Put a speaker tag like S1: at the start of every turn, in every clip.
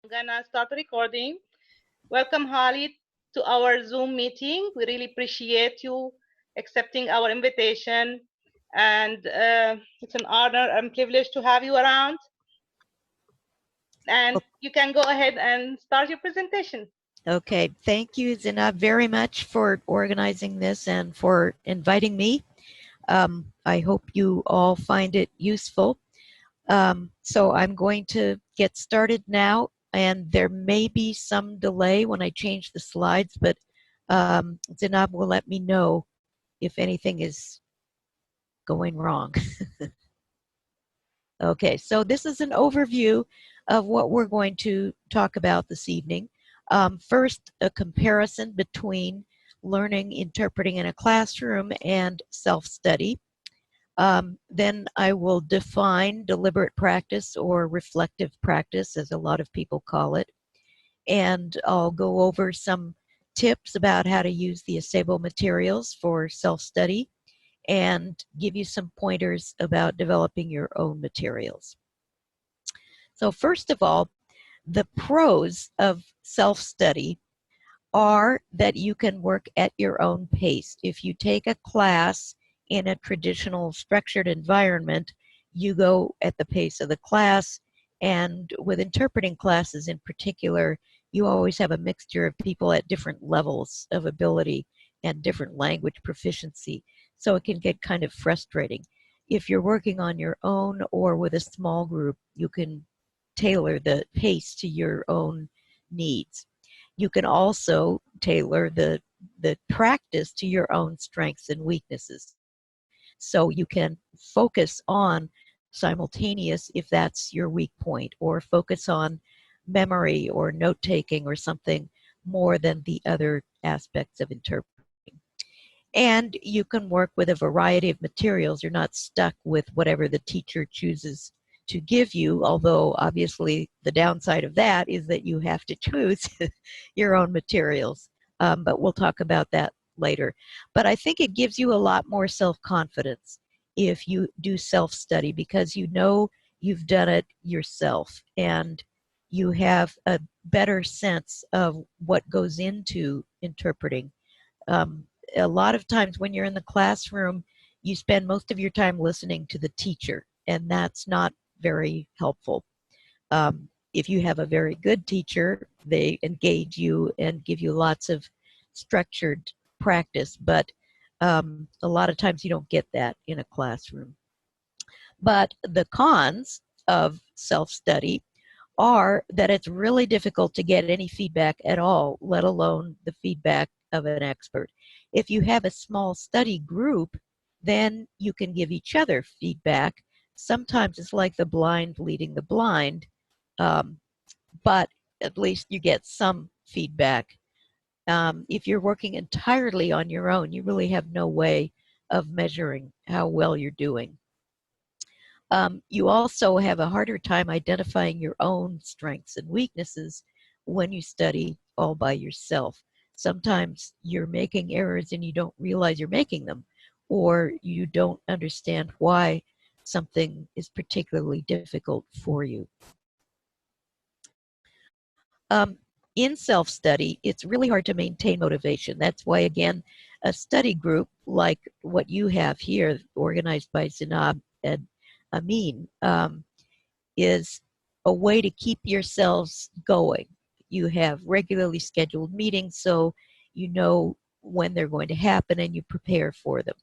S1: I'm gonna start recording. Welcome, Holly, to our Zoom meeting. We really appreciate you accepting our invitation, and it's an honor and privilege to have you around. And you can go ahead and start your presentation.
S2: Okay, thank you, Zina, very much for organizing this and for inviting me. I hope you all find it useful. So I'm going to get started now, and there may be some delay when I change the slides, but Zina will let me know if anything is going wrong. Okay, so this is an overview of what we're going to talk about this evening. First, a comparison between learning interpreting in a classroom and self-study. Then I will define deliberate practice or reflective practice, as a lot of people call it. And I'll go over some tips about how to use the ACEBO materials for self-study and give you some pointers about developing your own materials. So first of all, the pros of self-study are that you can work at your own pace. If you take a class in a traditional structured environment, you go at the pace of the class, and with interpreting classes in particular, you always have a mixture of people at different levels of ability and different language proficiency, so it can get kind of frustrating. If you're working on your own or with a small group, you can tailor the pace to your own needs. You can also tailor the practice to your own strengths and weaknesses. So you can focus on simultaneous if that's your weak point, or focus on memory or note-taking or something more than the other aspects of interpreting. And you can work with a variety of materials. You're not stuck with whatever the teacher chooses to give you, although obviously the downside of that is that you have to choose your own materials. But we'll talk about that later. But I think it gives you a lot more self-confidence if you do self-study, because you know you've done it yourself and you have a better sense of what goes into interpreting. A lot of times when you're in the classroom, you spend most of your time listening to the teacher, and that's not very helpful. If you have a very good teacher, they engage you and give you lots of structured practice, but a lot of times you don't get that in a classroom. But the cons of self-study are that it's really difficult to get any feedback at all, let alone the feedback of an expert. If you have a small study group, then you can give each other feedback. Sometimes it's like the blind leading the blind, but at least you get some feedback. If you're working entirely on your own, you really have no way of measuring how well you're doing. You also have a harder time identifying your own strengths and weaknesses when you study all by yourself. Sometimes you're making errors and you don't realize you're making them, or you don't understand why something is particularly difficult for you. In self-study, it's really hard to maintain motivation. That's why, again, a study group like what you have here, organized by Zinab and Amin, is a way to keep yourselves going. You have regularly scheduled meetings, so you know when they're going to happen and you prepare for them.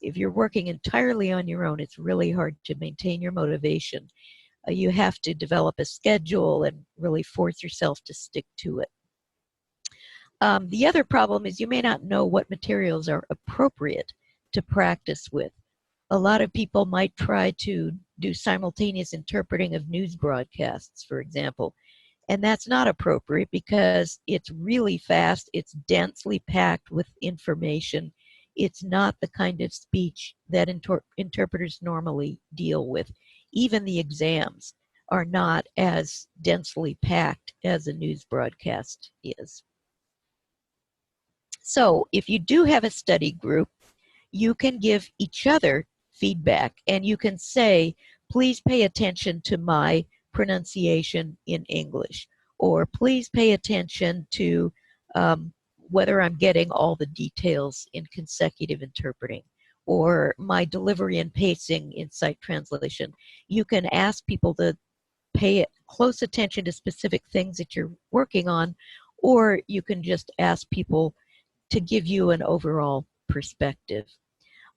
S2: If you're working entirely on your own, it's really hard to maintain your motivation. You have to develop a schedule and really force yourself to stick to it. The other problem is you may not know what materials are appropriate to practice with. A lot of people might try to do simultaneous interpreting of news broadcasts, for example, and that's not appropriate because it's really fast, it's densely packed with information. It's not the kind of speech that interpreters normally deal with. Even the exams are not as densely packed as a news broadcast is. So if you do have a study group, you can give each other feedback, and you can say, please pay attention to my pronunciation in English, or please pay attention to whether I'm getting all the details in consecutive interpreting, or my delivery and pacing in sight translation. You can ask people to pay close attention to specific things that you're working on, or you can just ask people to give you an overall perspective.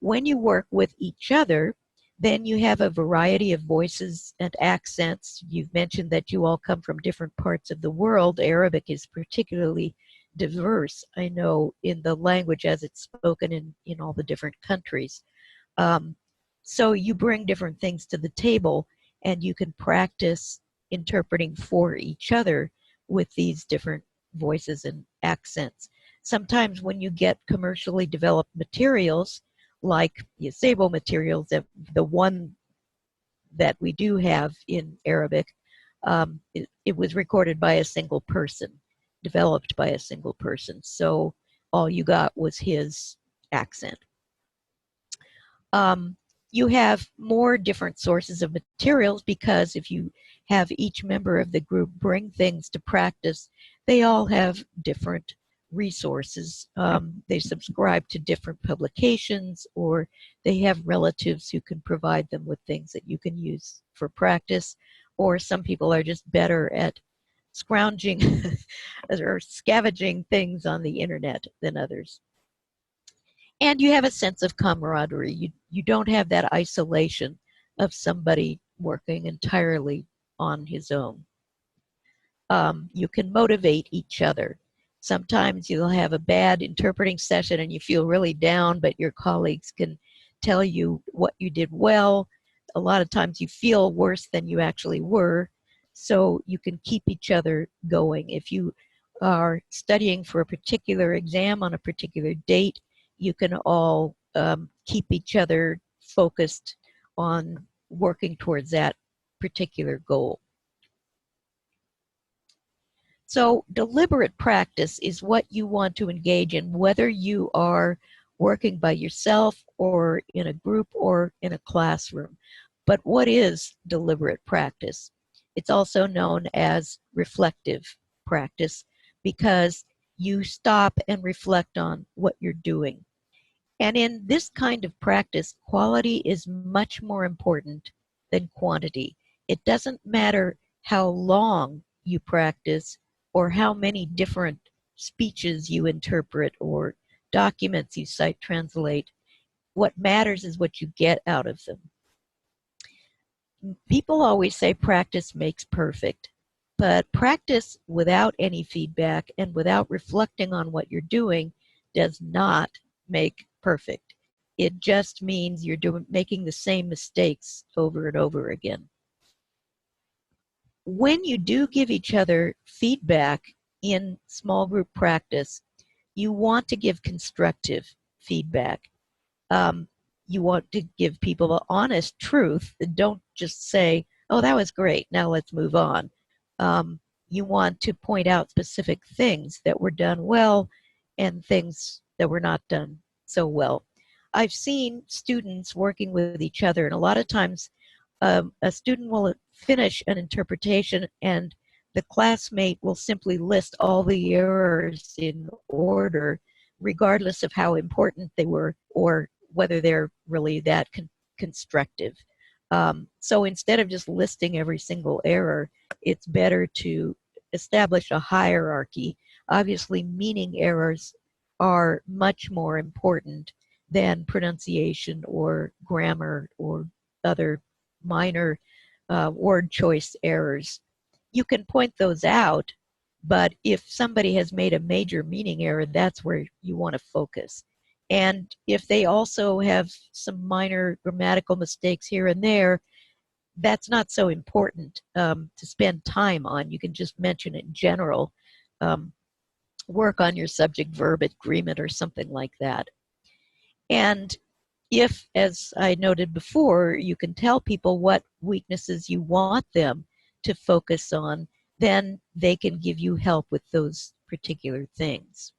S2: When you work with each other, then you have a variety of voices and accents. You've mentioned that you all come from different parts of the world. Arabic is particularly diverse, I know, in the language as it's spoken in all the different countries. So you bring different things to the table, and you can practice interpreting for each other with these different voices and accents. Sometimes when you get commercially developed materials, like the ACEBO materials, that the one that we do have in Arabic, it was recorded by a single person, developed by a single person. So all you got was his accent. You have more different sources of materials, because if you have each member of the group bring things to practice, they all have different resources. They subscribe to different publications, or they have relatives who can provide them with things that you can use for practice, or some people are just better at scrounging or scavenging things on the internet than others. And you have a sense of camaraderie. You don't have that isolation of somebody working entirely on his own. You can motivate each other. Sometimes you'll have a bad interpreting session and you feel really down, but your colleagues can tell you what you did well. A lot of times you feel worse than you actually were, so you can keep each other going. If you are studying for a particular exam on a particular date, you can all keep each other focused on working towards that particular goal. So deliberate practice is what you want to engage in, whether you are working by yourself or in a group or in a classroom. But what is deliberate practice? It's also known as reflective practice, because you stop and reflect on what you're doing. And in this kind of practice, quality is much more important than quantity. It doesn't matter how long you practice or how many different speeches you interpret or documents you sight translate. What matters is what you get out of them. People always say practice makes perfect, but practice without any feedback and without reflecting on what you're doing does not make perfect. It just means you're making the same mistakes over and over again. When you do give each other feedback in small group practice, you want to give constructive feedback. You want to give people the honest truth. Don't just say, oh, that was great, now let's move on. You want to point out specific things that were done well and things that were not done so well. I've seen students working with each other, and a lot of times a student will finish an interpretation and the classmate will simply list all the errors in order, regardless of how important they were or whether they're really that constructive. So instead of just listing every single error, it's better to establish a hierarchy. Obviously, meaning errors are much more important than pronunciation or grammar or other minor word choice errors. You can point those out, but if somebody has made a major meaning error, that's where you want to focus. And if they also have some minor grammatical mistakes here and there, that's not so important to spend time on. You can just mention it in general. Work on your subject-verb agreement or something like that. And if, as I noted before, you can tell people what weaknesses you want them to focus on, then they can give you help with those particular things.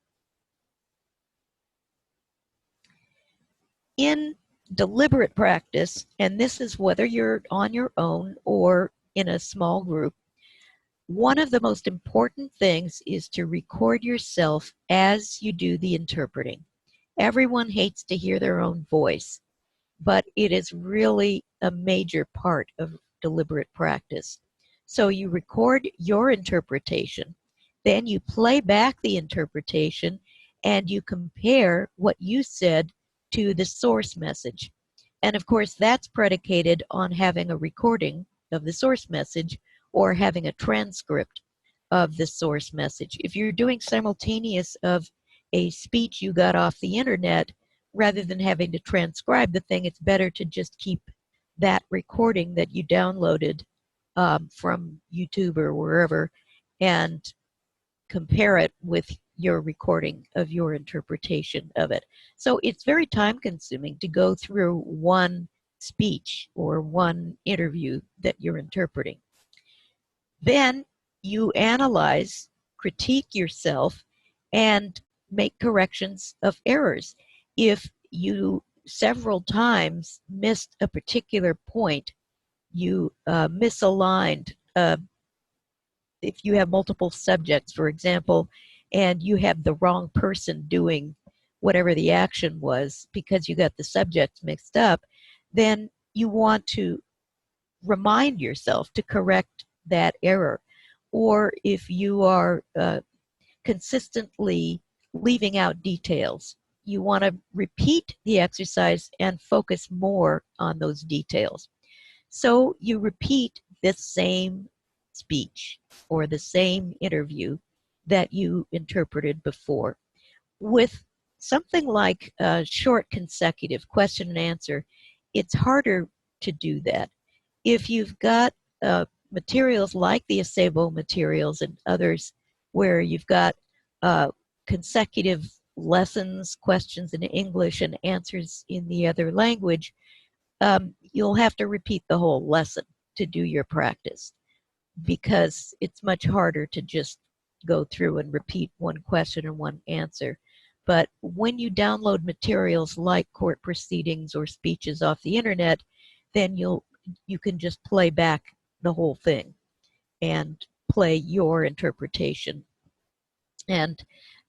S2: In deliberate practice, and this is whether you're on your own or in a small group, One of the most important things is to record yourself as you do the interpreting. Everyone hates to hear their own voice, but it is really a major part of deliberate practice. So you record your interpretation, then you play back the interpretation, and you compare what you said to the source message. And of course, that's predicated on having a recording of the source message or having a transcript of the source message. If you're doing simultaneous of a speech you got off the internet, rather than having to transcribe the thing, it's better to just keep that recording that you downloaded from YouTube or wherever and compare it with your recording of your interpretation of it. So it's very time consuming to go through one speech or one interview that you're interpreting. Then you analyze, critique yourself, and make corrections of errors. If you several times missed a particular point, you misaligned, if you have multiple subjects, for example, and you have the wrong person doing whatever the action was because you got the subjects mixed up, then you want to remind yourself to correct that error. Or if you are consistently leaving out details, you want to repeat the exercise and focus more on those details. So you repeat the same speech or the same interview that you interpreted before. With something like a short consecutive question and answer, it's harder to do that. If you've got materials like the ACEBO materials and others where you've got consecutive lessons, questions in English and answers in the other language, you'll have to repeat the whole lesson to do your practice because it's much harder to just go through and repeat one question and one answer. But when you download materials like court proceedings or speeches off the internet, then you can just play back the whole thing and play your interpretation. And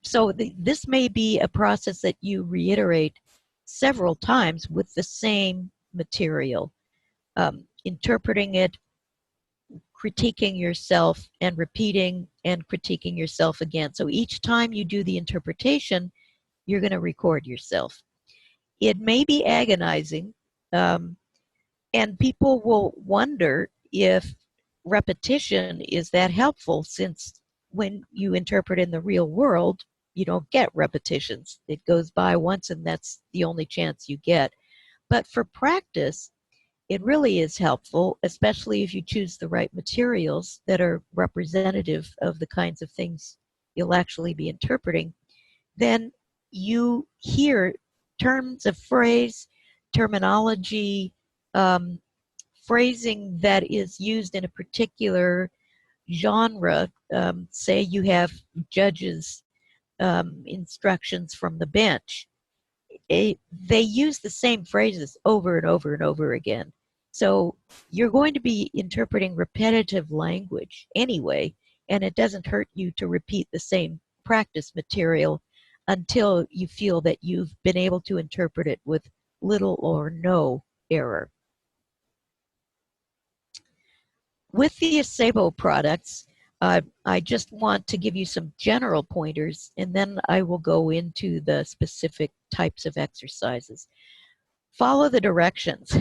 S2: so this may be a process that you reiterate several times with the same material, interpreting it, critiquing yourself, and repeating and critiquing yourself again. So each time you do the interpretation, you're going to record yourself. It may be agonizing, and people will wonder if repetition is that helpful, since when you interpret in the real world, you don't get repetitions. It goes by once and that's the only chance you get. But for practice, it really is helpful, especially if you choose the right materials that are representative of the kinds of things you'll actually be interpreting. Then you hear terms of phrase, terminology, phrasing that is used in a particular genre. Say you have judges' instructions from the bench. They use the same phrases over and over and over again. So you're going to be interpreting repetitive language anyway, and it doesn't hurt you to repeat the same practice material until you feel that you've been able to interpret it with little or no error. With the ACEBO products, I just want to give you some general pointers, and then I will go into the specific types of exercises. Follow the directions.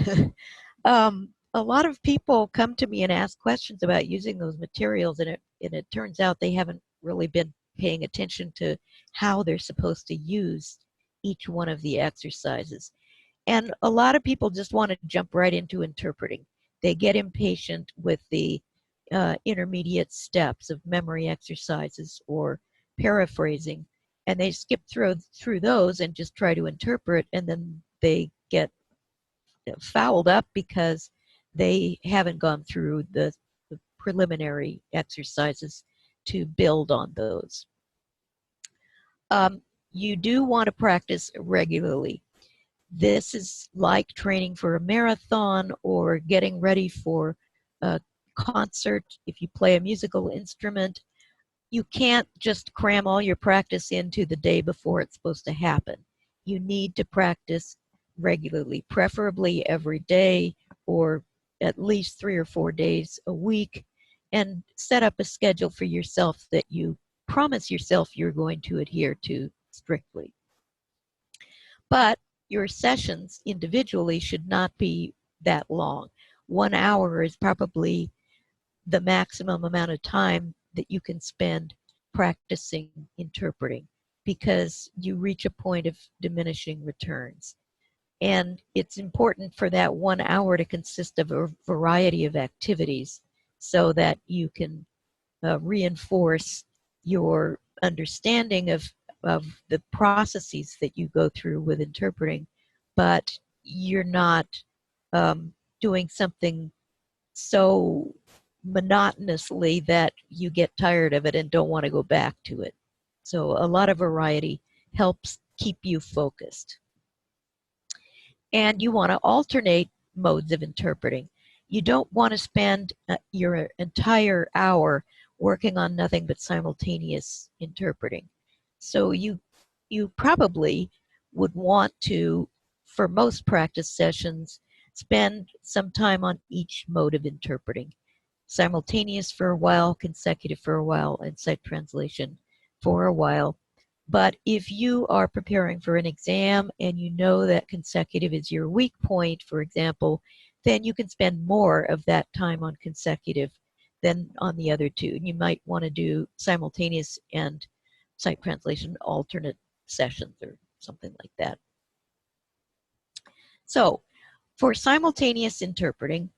S2: A lot of people come to me and ask questions about using those materials, and it turns out they haven't really been paying attention to how they're supposed to use each one of the exercises. And a lot of people just want to jump right into interpreting. They get impatient with the intermediate steps of memory exercises or paraphrasing, and they skip through those and just try to interpret, and then they get fouled up because they haven't gone through the preliminary exercises to build on those. You do want to practice regularly. This is like training for a marathon or getting ready for concert, if you play a musical instrument, you can't just cram all your practice into the day before it's supposed to happen. You need to practice regularly, preferably every day or at least 3 or 4 days a week, and set up a schedule for yourself that you promise yourself you're going to adhere to strictly. But your sessions individually should not be that long. 1 hour is probably the maximum amount of time that you can spend practicing interpreting, because you reach a point of diminishing returns. And it's important for that 1 hour to consist of a variety of activities so that you can reinforce your understanding of the processes that you go through with interpreting, but you're not doing something so monotonously that you get tired of it and don't want to go back to it. So a lot of variety helps keep you focused. And you want to alternate modes of interpreting. You don't want to spend your entire hour working on nothing but simultaneous interpreting. So you probably would want to, for most practice sessions, spend some time on each mode of interpreting. Simultaneous for a while, consecutive for a while, and sight translation for a while. But if you are preparing for an exam and you know that consecutive is your weak point, for example, then you can spend more of that time on consecutive than on the other two. You might want to do simultaneous and sight translation alternate sessions or something like that. So for simultaneous interpreting,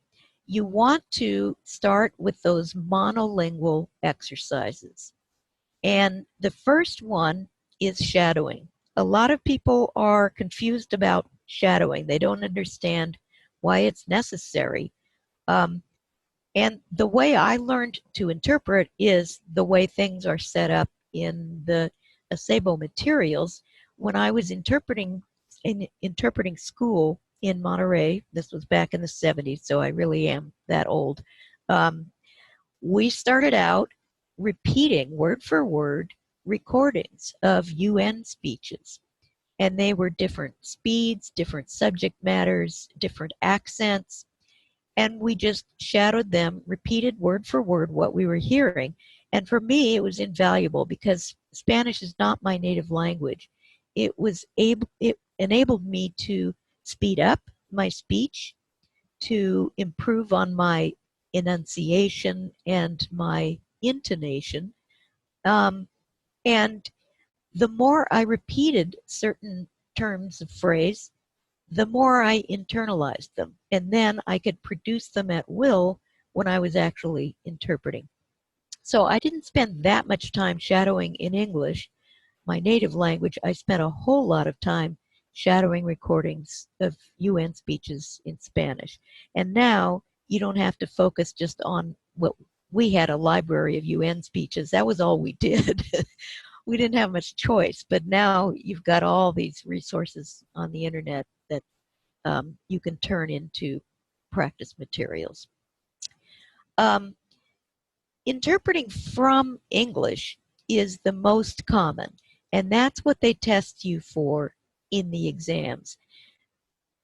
S2: you want to start with those monolingual exercises. And the first one is shadowing. A lot of people are confused about shadowing. They don't understand why it's necessary. And the way I learned to interpret is the way things are set up in the ACEBO materials. When I was interpreting in interpreting school in Monterey, this was back in the 70s, so I really am that old. We started out repeating word for word recordings of UN speeches. And they were different speeds, different subject matters, different accents. And we just shadowed them, repeated word for word what we were hearing. And for me, it was invaluable because Spanish is not my native language. It enabled me to speed up my speech, to improve on my enunciation and my intonation. And the more I repeated certain terms of phrase, the more I internalized them. And then I could produce them at will when I was actually interpreting. So I didn't spend that much time shadowing in English, my native language. I spent a whole lot of time shadowing recordings of UN speeches in Spanish. And now you don't have to focus just on what we had, a library of UN speeches. That was all we did. We didn't have much choice, but now you've got all these resources on the internet that you can turn into practice materials. Interpreting from English is the most common, and that's what they test you for in the exams.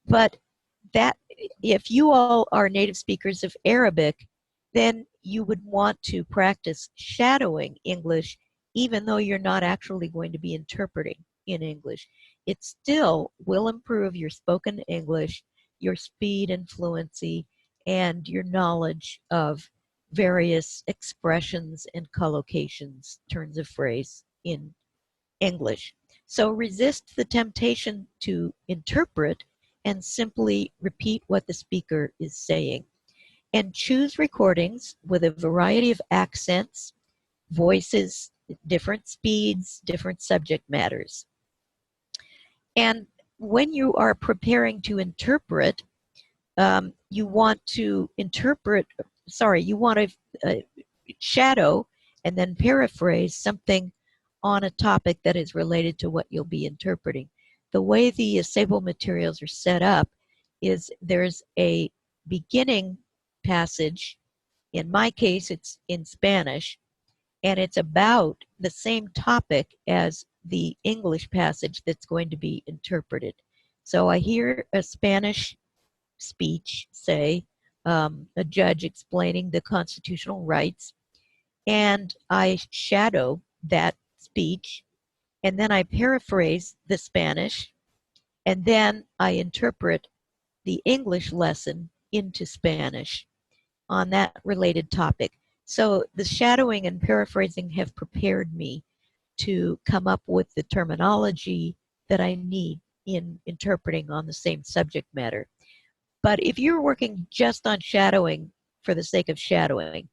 S2: But that, if you all are native speakers of Arabic, then you would want to practice shadowing English even though you're not actually going to be interpreting in English. It still will improve your spoken English, your speed and fluency, and your knowledge of various expressions and collocations, turns of phrase in English. So resist the temptation to interpret and simply repeat what the speaker is saying. And choose recordings with a variety of accents, voices, different speeds, different subject matters. And when you are preparing to interpret, you want to shadow and then paraphrase something on a topic that is related to what you'll be interpreting. The way the ACEBO materials are set up is there's a beginning passage In my case, it's in Spanish, and it's about the same topic as the English passage that's going to be interpreted. So I hear a Spanish speech, say, a judge explaining the constitutional rights, and I shadow that speech, and then I paraphrase the Spanish, and then I interpret the English lesson into Spanish on that related topic. So the shadowing and paraphrasing have prepared me to come up with the terminology that I need in interpreting on the same subject matter. But if you're working just on shadowing for the sake of shadowing,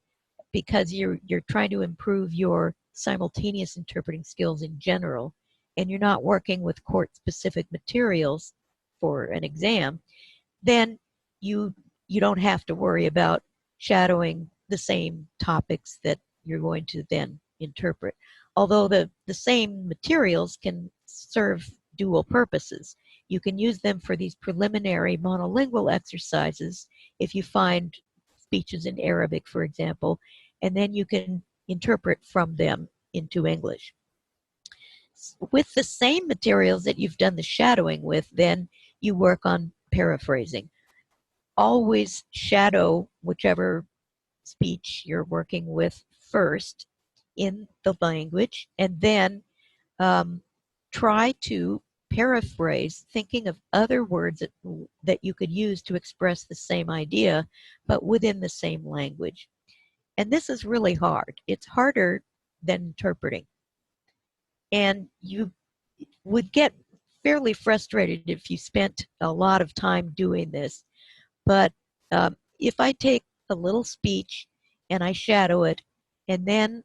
S2: because you're trying to improve your simultaneous interpreting skills in general, and you're not working with court-specific materials for an exam, then you don't have to worry about shadowing the same topics that you're going to then interpret. Although the same materials can serve dual purposes. You can use them for these preliminary monolingual exercises if you find speeches in Arabic, for example, and then you can interpret from them into English. With the same materials that you've done the shadowing with, then you work on paraphrasing. Always shadow whichever speech you're working with first in the language, and then try to paraphrase, thinking of other words that you could use to express the same idea, but within the same language. And this is really hard. It's harder than interpreting. And you would get fairly frustrated if you spent a lot of time doing this. But if I take a little speech and I shadow it, and then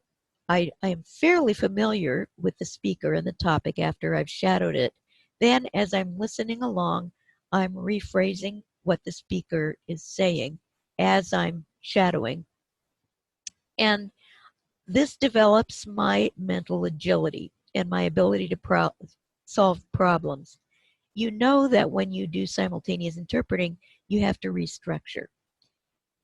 S2: I am fairly familiar with the speaker and the topic after I've shadowed it, then as I'm listening along, I'm rephrasing what the speaker is saying as I'm shadowing. And this develops my mental agility and my ability to solve problems. You know that when you do simultaneous interpreting, you have to restructure.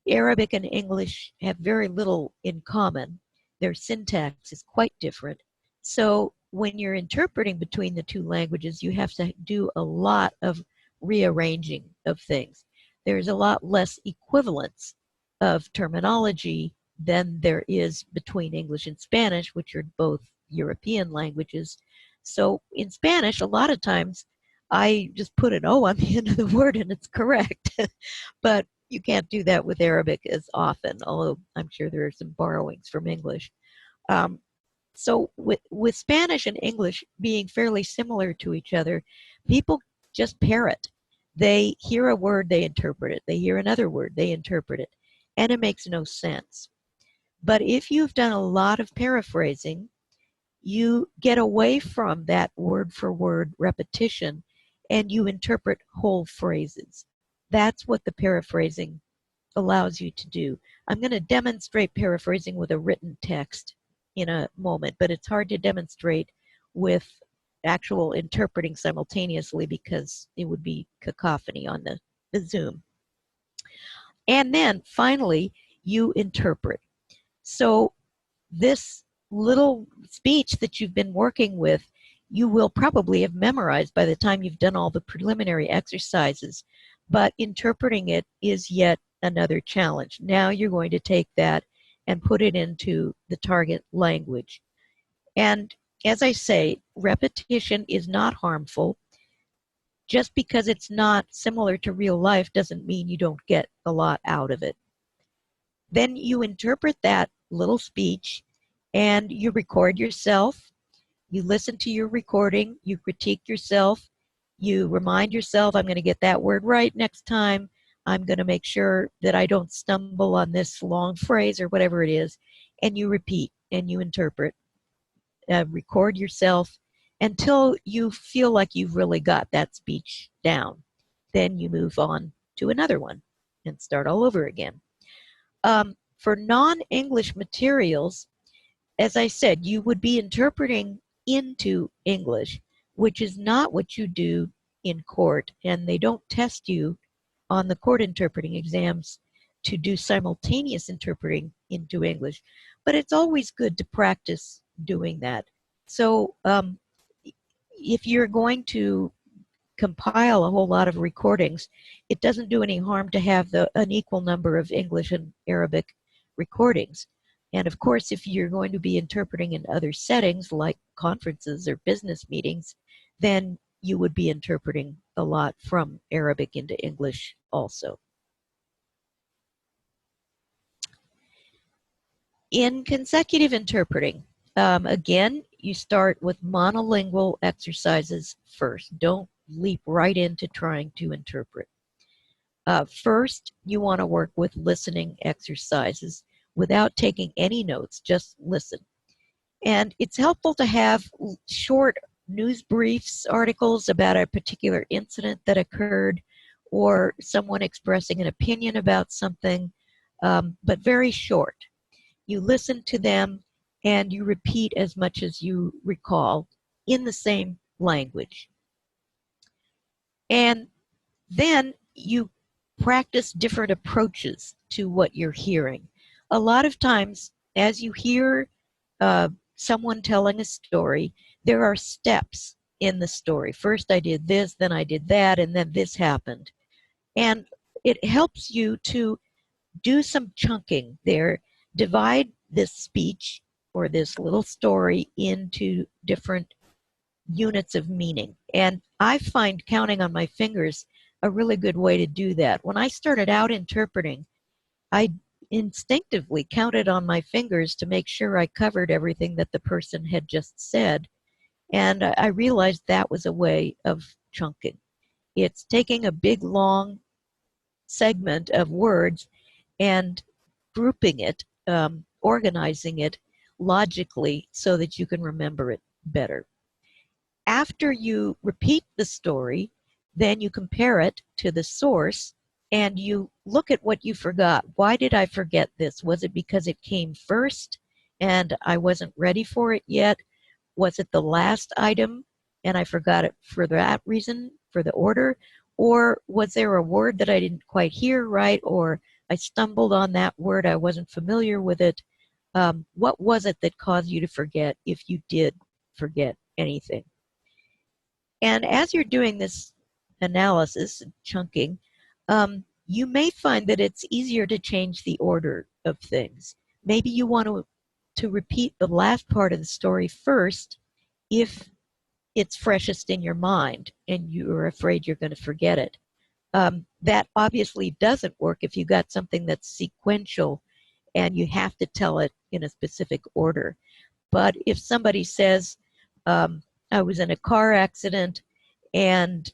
S2: Arabic and English have very little in common. Their syntax is quite different. So when you're interpreting between the two languages, you have to do a lot of rearranging of things. There's a lot less equivalence of terminology than there is between English and Spanish, which are both European languages. So in Spanish, a lot of times, I just put an O on the end of the word and it's correct. But you can't do that with Arabic as often, although I'm sure there are some borrowings from English. So with Spanish and English being fairly similar to each other, people just parrot. They hear a word, they interpret it. They hear another word, they interpret it. And it makes no sense. But if you've done a lot of paraphrasing, you get away from that word for word repetition and you interpret whole phrases. That's what the paraphrasing allows you to do. I'm going to demonstrate paraphrasing with a written text in a moment, but it's hard to demonstrate with actual interpreting simultaneously because it would be cacophony on the Zoom. And then finally, you interpret. So this little speech that you've been working with, you will probably have memorized by the time you've done all the preliminary exercises, but interpreting it is yet another challenge. Now you're going to take that and put it into the target language. And as I say, repetition is not harmful. Just because it's not similar to real life doesn't mean you don't get a lot out of it. Then you interpret that little speech and you record yourself. You listen to your recording, you critique yourself, you remind yourself, I'm going to get that word right next time. I'm going to make sure that I don't stumble on this long phrase or whatever it is. And you repeat and you interpret. Record yourself until you feel like you've really got that speech down. Then you move on to another one and start all over again. For non-English materials, as I said, you would be interpreting into English, which is not what you do in court, and they don't test you on the court interpreting exams to do simultaneous interpreting into English, but it's always good to practice doing that. So if you're going to compile a whole lot of recordings, it doesn't do any harm to have an equal number of English and Arabic recordings. And of course, if you're going to be interpreting in other settings like conferences or business meetings, then you would be interpreting a lot from Arabic into English also. In consecutive interpreting, again, you start with monolingual exercises first. Don't leap right into trying to interpret. First, you want to work with listening exercises without taking any notes, just listen. And it's helpful to have short news briefs, articles about a particular incident that occurred, or someone expressing an opinion about something, but very short. You listen to them and you repeat as much as you recall in the same language. And then you practice different approaches to what you're hearing. A lot of times, as you hear someone telling a story, there are steps in the story. First I did this, then I did that, and then this happened. And it helps you to do some chunking there. Divide this speech or this little story into different units of meaning. And I find counting on my fingers a really good way to do that. When I started out interpreting, I instinctively counted on my fingers to make sure I covered everything that the person had just said. And I realized that was a way of chunking. It's taking a big, long segment of words and grouping it, organizing it logically so that you can remember it better. After you repeat the story, then you compare it to the source and you look at what you forgot. Why did I forget this? Was it because it came first and I wasn't ready for it yet? Was it the last item and I forgot it for that reason, for the order? Or was there a word that I didn't quite hear right, or I stumbled on that word, I wasn't familiar with it? What was it that caused you to forget, if you did forget anything? And as you're doing this analysis, chunking, you may find that it's easier to change the order of things. Maybe you want to repeat the last part of the story first if it's freshest in your mind and you're afraid you're going to forget it. That obviously doesn't work if you got something that's sequential and you have to tell it in a specific order. But if somebody says, I was in a car accident and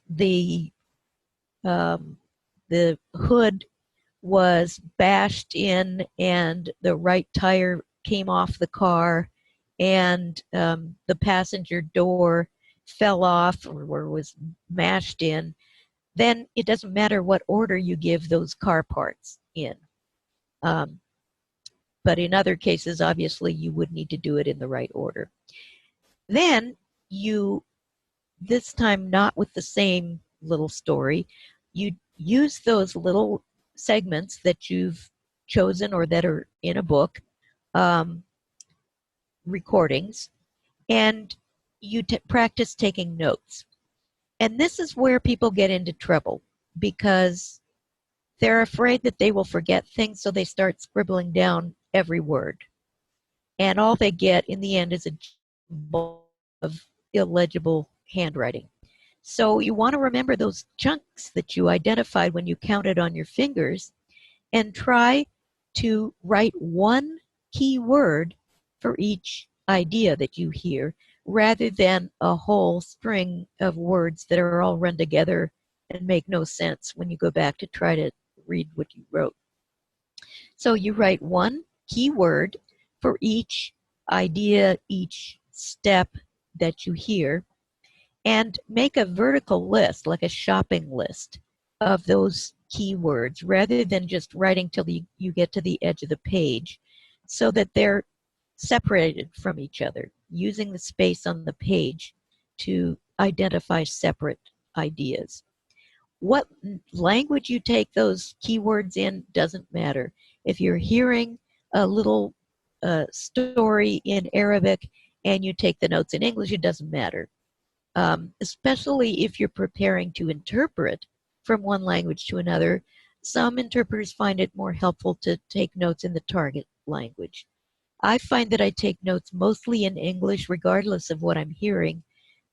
S2: the hood was bashed in and the right tire came off the car and the passenger door fell off or was mashed in, then it doesn't matter what order you give those car parts in. But in other cases, obviously, you would need to do it in the right order. Then you, this time not with the same little story, you use those little segments that you've chosen or that are in a book, recordings, and you practice taking notes. And this is where people get into trouble because they're afraid that they will forget things, so they start scribbling down every word. And all they get in the end is a jumble of illegible handwriting. So you want to remember those chunks that you identified when you counted on your fingers and try to write one key word for each idea that you hear rather than a whole string of words that are all run together and make no sense when you go back to try to read what you wrote. So you write one key word for each idea, each step that you hear, and make a vertical list, like a shopping list, of those keywords rather than just writing till you get to the edge of the page, so that they're separated from each other, using the space on the page to identify separate ideas. What language you take those keywords in doesn't matter. If you're hearing a little story in Arabic and you take the notes in English, it doesn't matter. Especially if you're preparing to interpret from one language to another. Some interpreters find it more helpful to take notes in the target language. I find that I take notes mostly in English, regardless of what I'm hearing,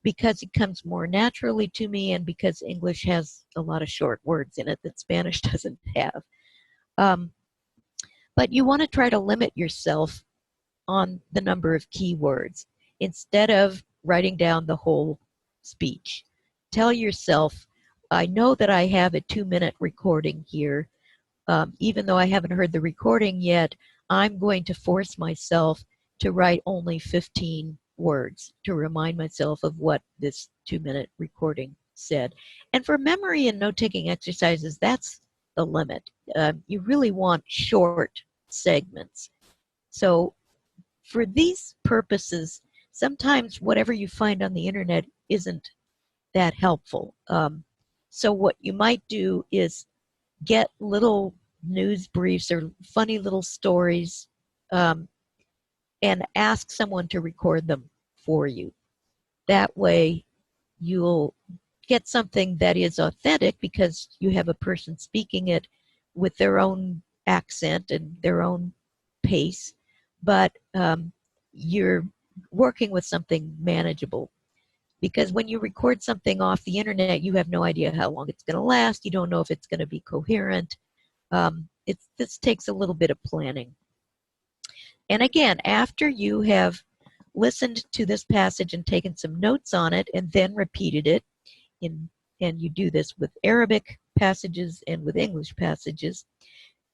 S2: because it comes more naturally to me and because English has a lot of short words in it that Spanish doesn't have. But you want to try to limit yourself on the number of keywords instead of writing down the whole speech. Tell yourself, I know that I have a 2-minute recording here. Even though I haven't heard the recording yet, I'm going to force myself to write only 15 words to remind myself of what this 2-minute recording said. And for memory and note-taking exercises, that's the limit. You really want short segments. So for these purposes, sometimes whatever you find on the internet isn't that helpful. So what you might do is get little news briefs or funny little stories and ask someone to record them for you. That way you'll get something that is authentic because you have a person speaking it with their own accent and their own pace, but you're working with something manageable. Because when you record something off the internet, you have no idea how long it's going to last. You don't know if it's going to be coherent. This takes a little bit of planning. And again, after you have listened to this passage and taken some notes on it and then repeated it, and you do this with Arabic passages and with English passages,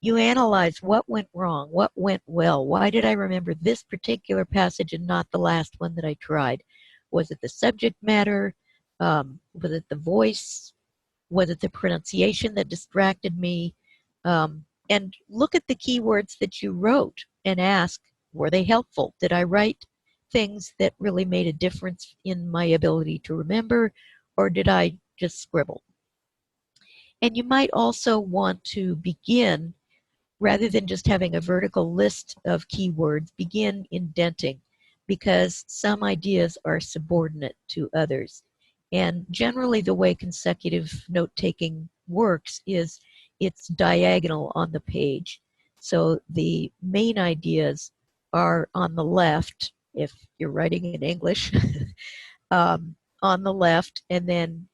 S2: you analyze what went wrong, what went well, why did I remember this particular passage and not the last one that I tried? Was it the subject matter? Was it the voice? Was it the pronunciation that distracted me? And look at the keywords that you wrote and ask, were they helpful? Did I write things that really made a difference in my ability to remember, or did I just scribble? And you might also want to begin, rather than just having a vertical list of keywords, begin indenting, because some ideas are subordinate to others. And generally the way consecutive note-taking works is it's diagonal on the page. So the main ideas are on the left, if you're writing in English, on the left, and then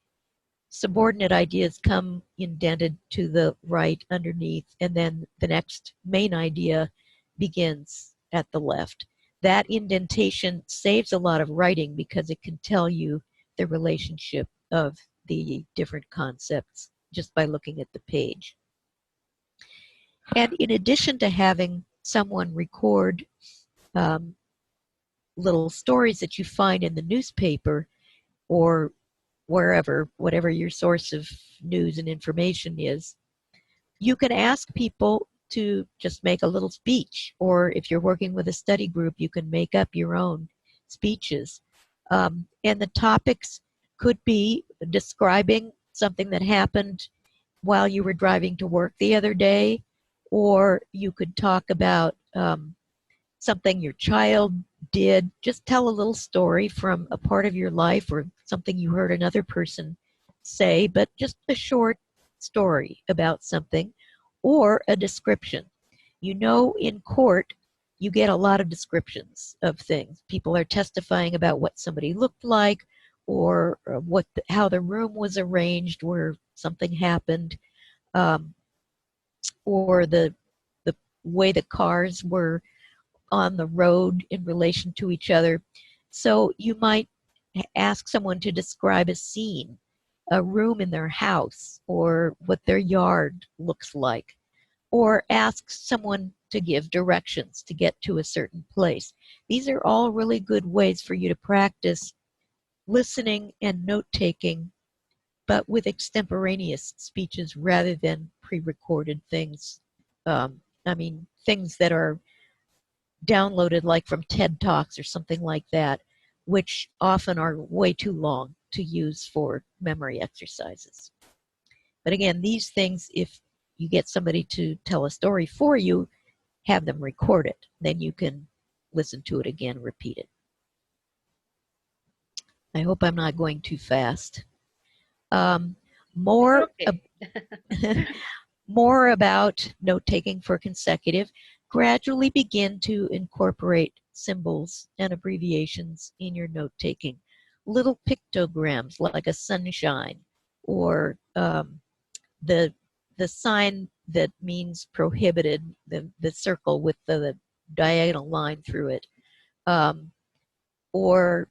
S2: subordinate ideas come indented to the right underneath, and then the next main idea begins at the left. That indentation saves a lot of writing because it can tell you the relationship of the different concepts just by looking at the page. And in addition to having someone record little stories that you find in the newspaper or wherever, whatever your source of news and information is, you can ask people to just make a little speech, or if you're working with a study group, you can make up your own speeches. And the topics could be describing something that happened while you were driving to work the other day, or you could talk about something your child did. Just tell a little story from a part of your life or something you heard another person say, but just a short story about something, or a description. You know, in court, you get a lot of descriptions of things. People are testifying about what somebody looked like, or how the room was arranged where something happened, or the way the cars were on the road in relation to each other. So you might ask someone to describe a scene, a room in their house, or what their yard looks like, or ask someone to give directions to get to a certain place. These are all really good ways for you to practice listening and note-taking, but with extemporaneous speeches rather than pre-recorded things. Things that are downloaded like from TED Talks or something like that, which often are way too long to use for memory exercises. But again, these things, if you get somebody to tell a story for you, have them record it. Then you can listen to it again, repeat it. I hope I'm not going too fast. More,
S1: Okay.
S2: more about note-taking for consecutive. Gradually begin to incorporate symbols and abbreviations in your note-taking. Little pictograms like a sunshine, or the sign that means prohibited, the circle with the diagonal line through it, or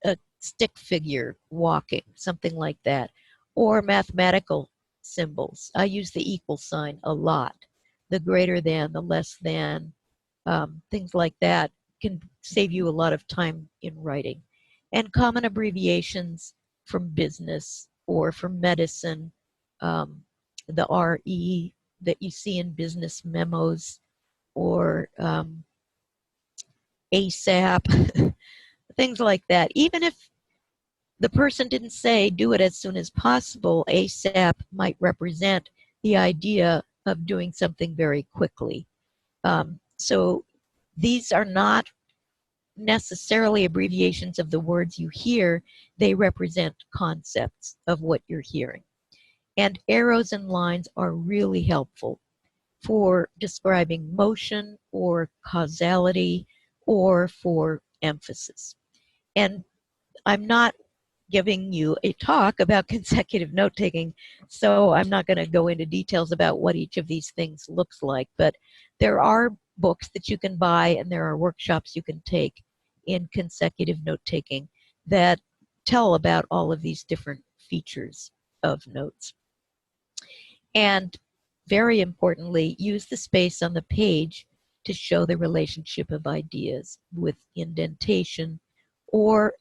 S2: a stick figure walking, something like that, or mathematical symbols. I use the equal sign a lot. The greater than, the less than, things like that can save you a lot of time in writing. And common abbreviations from business or from medicine, the RE that you see in business memos, or ASAP, things like that. Even if the person didn't say do it as soon as possible, ASAP might represent the idea of doing something very quickly. So these are not necessarily abbreviations of the words you hear. They represent concepts of what you're hearing. And arrows and lines are really helpful for describing motion or causality or for emphasis. And I'm not giving you a talk about consecutive note-taking, so I'm not going to go into details about what each of these things looks like, but there are books that you can buy and there are workshops you can take in consecutive note-taking that tell about all of these different features of notes. And very importantly, use the space on the page to show the relationship of ideas with indentation, or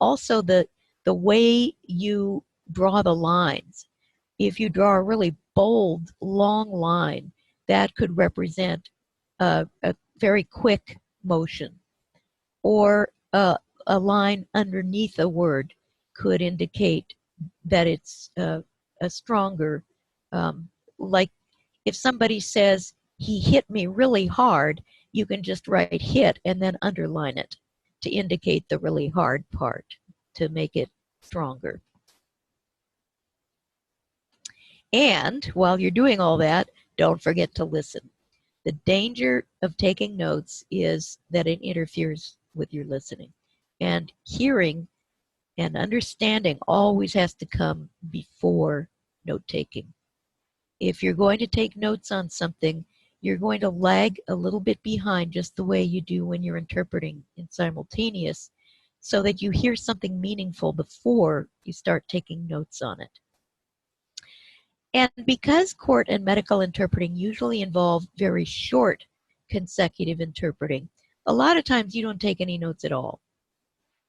S2: also the way you draw the lines. If you draw a really bold, long line, that could represent a very quick motion. Or a line underneath a word could indicate that it's a stronger, like if somebody says, he hit me really hard, you can just write hit and then underline it to indicate the really hard part, to make it stronger. And while you're doing all that, don't forget to listen. The danger of taking notes is that it interferes with your listening. And hearing and understanding always has to come before note-taking. If you're going to take notes on something, you're going to lag a little bit behind, just the way you do when you're interpreting in Simultaneous, so that you hear something meaningful before you start taking notes on it. And because court and medical interpreting usually involve very short consecutive interpreting, a lot of times you don't take any notes at all.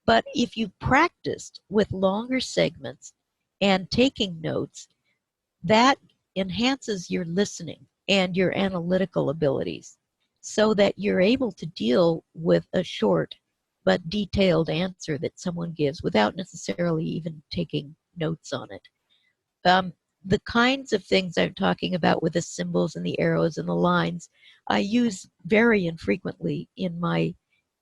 S2: But if you practiced with longer segments and taking notes, that enhances your listening and your analytical abilities, so that you're able to deal with a short but detailed answer that someone gives without necessarily even taking notes on it. The kinds of things I'm talking about with the symbols and the arrows and the lines, I use very infrequently in my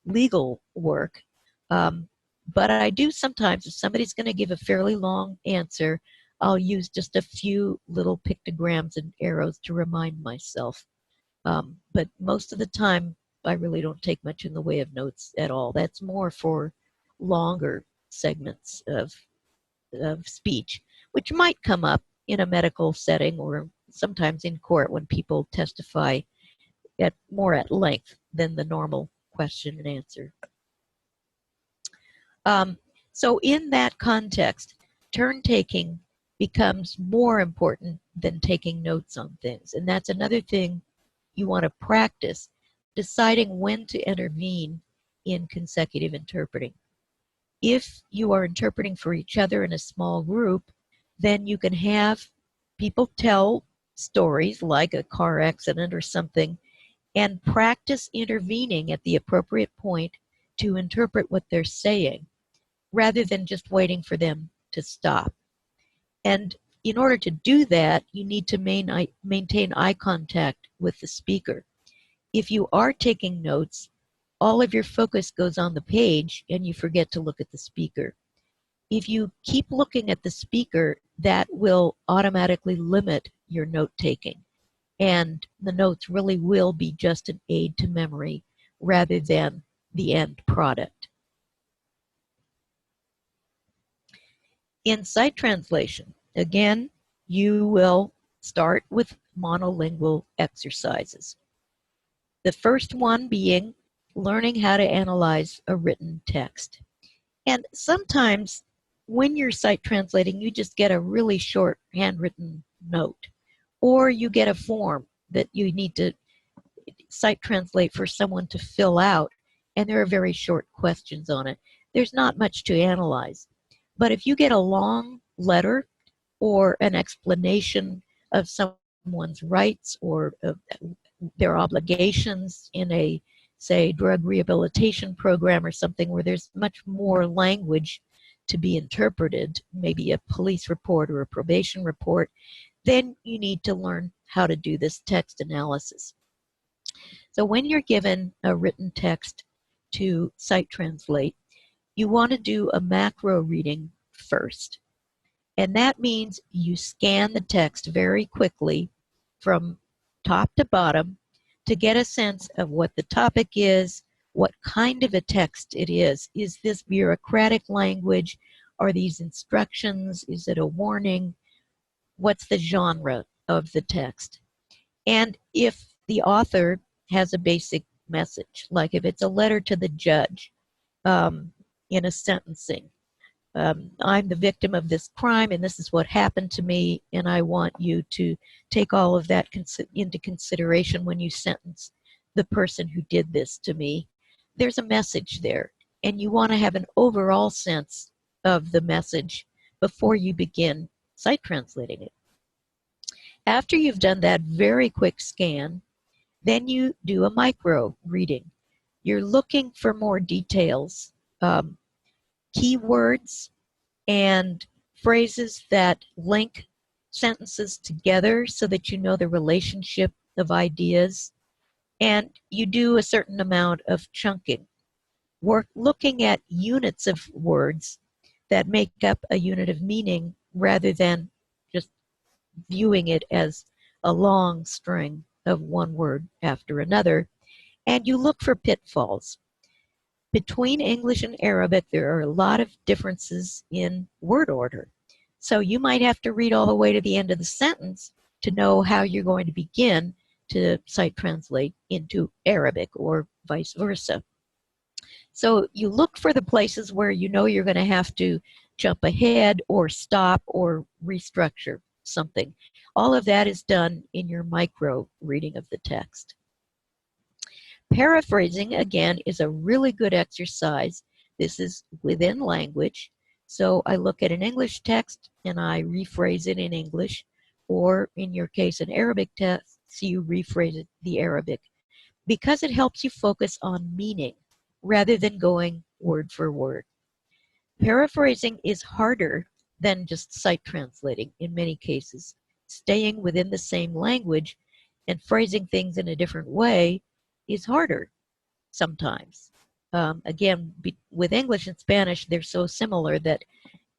S2: legal work. But I do sometimes, if somebody's going to give a fairly long answer, I'll use just a few little pictograms and arrows to remind myself. But most of the time, I really don't take much in the way of notes at all. That's more for longer segments of speech, which might come up in a medical setting or sometimes in court when people testify more at length than the normal question and answer. So in that context, turn taking becomes more important than taking notes on things. And that's another thing you want to practice, deciding when to intervene in consecutive interpreting. If you are interpreting for each other in a small group, then you can have people tell stories like a car accident or something, and practice intervening at the appropriate point to interpret what they're saying, rather than just waiting for them to stop. And in order to do that, you need to maintain eye contact with the speaker. If you are taking notes, all of your focus goes on the page and you forget to look at the speaker. If you keep looking at the speaker, that will automatically limit your note taking. And the notes really will be just an aid to memory rather than the end product. In sight translation, again, you will start with monolingual exercises. The first one being learning how to analyze a written text. And sometimes when you're sight translating, you just get a really short handwritten note, or you get a form that you need to sight translate for someone to fill out, and there are very short questions on it. There's not much to analyze. But if you get a long letter or an explanation of someone's rights or their obligations in a, say, drug rehabilitation program or something where there's much more language to be interpreted, maybe a police report or a probation report, then you need to learn how to do this text analysis. So when you're given a written text to sight translate, you want to do a macro reading first. And that means you scan the text very quickly from top to bottom to get a sense of what the topic is, what kind of a text it is. Is this bureaucratic language? Are these instructions? Is it a warning? What's the genre of the text? And if the author has a basic message, like if it's a letter to the judge in a sentencing, I'm the victim of this crime and this is what happened to me, and I want you to take all of that into consideration when you sentence the person who did this to me. There's a message there, and you want to have an overall sense of the message before you begin sight translating it. After you've done that very quick scan, then you do a micro reading. You're looking for more details, keywords and phrases that link sentences together so that you know the relationship of ideas. And you do a certain amount of chunking. We're looking at units of words that make up a unit of meaning rather than just viewing it as a long string of one word after another. And you look for pitfalls. Between English and Arabic, there are a lot of differences in word order. So you might have to read all the way to the end of the sentence to know how you're going to begin to sight translate into Arabic or vice versa. So you look for the places where you know you're going to have to jump ahead or stop or restructure something. All of that is done in your micro reading of the text. Paraphrasing, again, is a really good exercise. This is within language. So I look at an English text and I rephrase it in English, or in your case, an Arabic text, so you rephrase it the Arabic, because it helps you focus on meaning rather than going word for word. Paraphrasing is harder than just sight translating in many cases. Staying within the same language and phrasing things in a different way is harder sometimes. Again, with English and Spanish, they're so similar that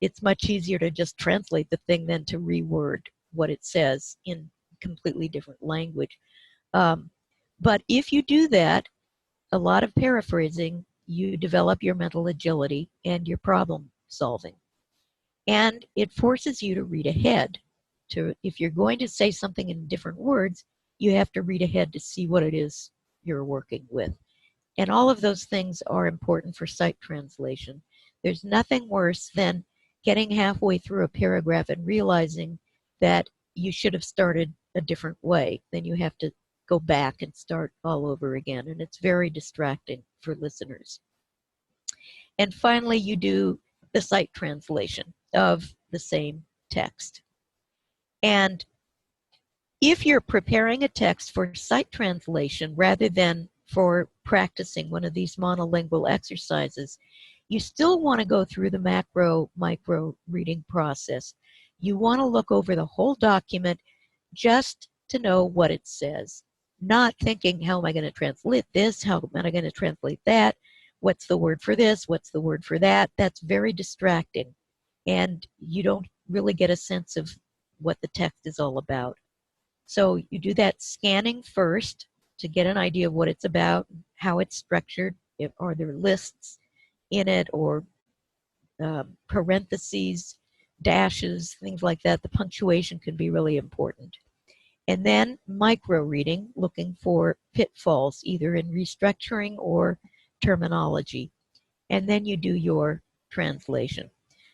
S2: it's much easier to just translate the thing than to reword what it says in completely different language. But if you do that, a lot of paraphrasing, you develop your mental agility and your problem solving. And it forces you to read ahead. If you're going to say something in different words, you have to read ahead to see what it is you're working with. And all of those things are important for sight translation. There's nothing worse than getting halfway through a paragraph and realizing that you should have started a different way. Then you have to go back and start all over again, and it's very distracting for listeners. And finally, you do the sight translation of the same text. And if you're preparing a text for sight translation rather than for practicing one of these monolingual exercises, you still want to go through the macro-micro reading process. you want to look over the whole document just to know what it says, not thinking, how am I going to translate this? How am I going to translate that? What's the word for this? What's the word for that? That's very distracting, and you don't really get a sense of what the text is all about. So you do that scanning first to get an idea of what it's about, how it's structured. Are there lists in it, or parentheses, dashes, things like that? The punctuation can be really important. And then micro reading, looking for pitfalls, either in restructuring or terminology. And then you do your translation.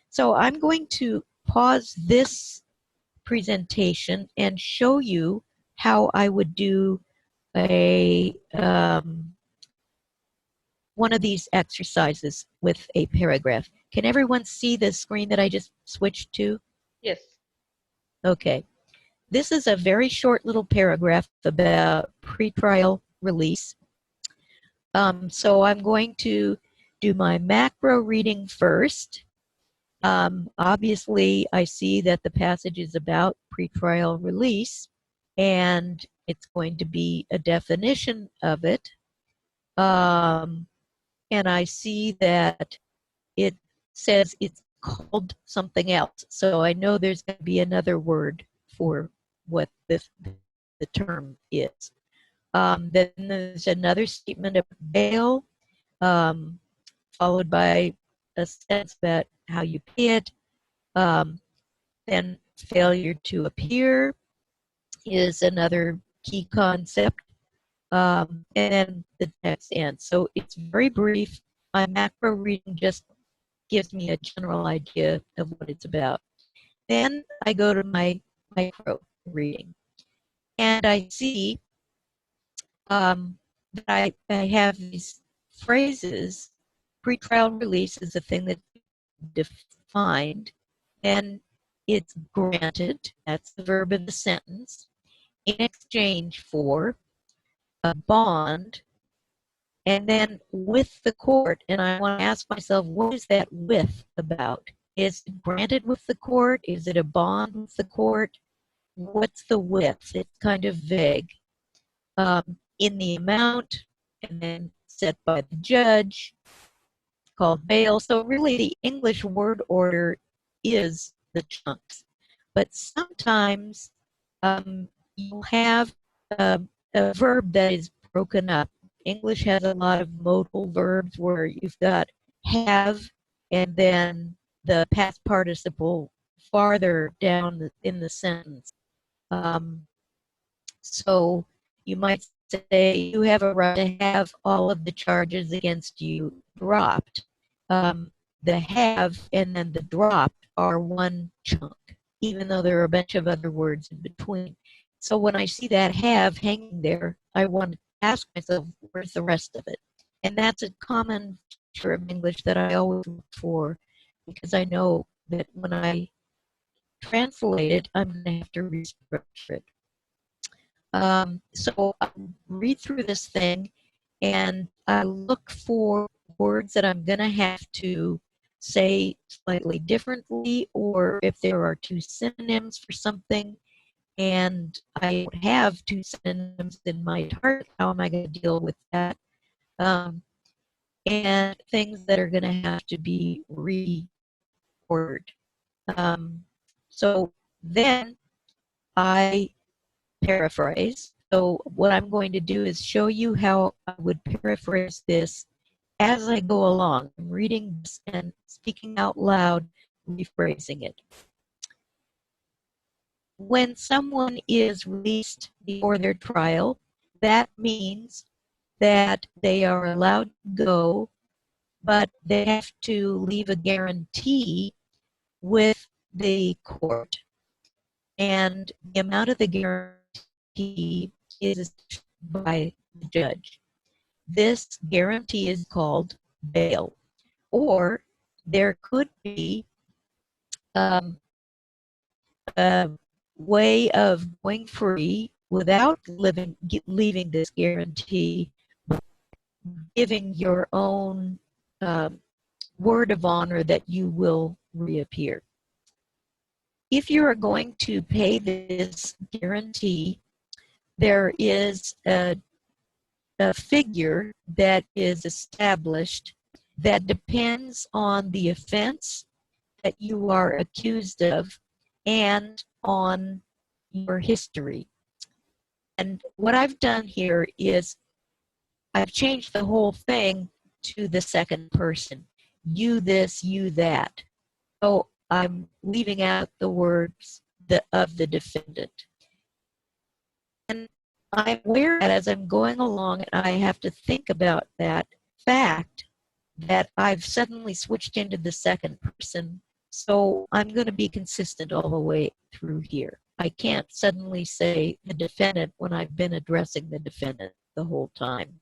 S2: So I'm going to pause this presentation and show you how I would do a one of these exercises with a paragraph. Can everyone see the screen that I just switched to?
S1: Yes.
S2: Okay. This is a very short little paragraph about pretrial release. So I'm going to do my macro reading first. Obviously, I see that the passage is about pretrial release, and it's going to be a definition of it. And I see that it says it's called something else. So I know there's going to be another word for what the term is. Then there's another statement of bail, followed by a sentence about how you pay it. Then failure to appear is another key concept. And then the text ends. So it's very brief. My macro reading just gives me a general idea of what it's about. Then I go to my micro reading, and I see that I have these phrases. Pretrial release is a thing that's defined, and it's granted, that's the verb in the sentence, in exchange for a bond, and then with the court. And I want to ask myself, what is that with about? Is it granted with the court? Is it a bond with the court? What's the with? It's kind of vague. In the amount, and then set by the judge, called bail. So really the English word order is the chunks. But sometimes you'll have a verb that is broken up. English has a lot of modal verbs where you've got have and then the past participle farther down in the sentence. So you might say you have a right to have all of the charges against you dropped. The have and then the dropped are one chunk, even though there are a bunch of other words in between. So when I see that have hanging there, I want to ask myself, where's the rest of it? And that's a common feature of English that I always look for, because I know that when I translate it, I'm going to have to restructure it. So I read through this thing and I look for words that I'm going to have to say slightly differently, or if there are two synonyms for something and I don't have two synonyms in my target, how am I going to deal with that? And things that are going to have to be reordered. So then I paraphrase. So what I'm going to do is show you how I would paraphrase this as I go along. I'm reading this and speaking out loud, rephrasing it. When someone is released before their trial, that means that they are allowed to go, but they have to leave a guarantee with the court. And the amount of the guarantee is by the judge. This guarantee is called bail. Or there could be a way of going free without leaving this guarantee, giving your own word of honor that you will reappear. if you are going to pay this guarantee, there is a figure that is established that depends on the offense that you are accused of and on your history. And what I've done here is I've changed the whole thing to the second person. You this, you that. So I'm leaving out the words of the defendant. And I'm aware that as I'm going along, I have to think about that fact that I've suddenly switched into the second person. So I'm going to be consistent all the way through here. I can't suddenly say the defendant when I've been addressing the defendant the whole time.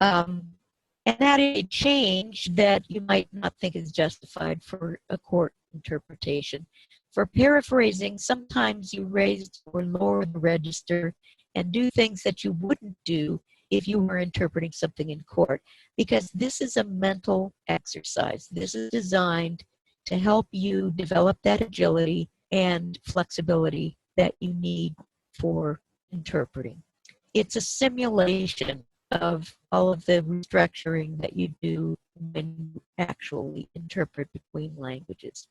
S2: And that is a change that you might not think is justified for a court interpretation. For paraphrasing, sometimes you raise or lower the register and do things that you wouldn't do if you were interpreting something in court, because this is a mental exercise. This is designed to help you develop that agility and flexibility that you need for interpreting. It's a simulation of all of the restructuring that you do when you actually interpret between languages.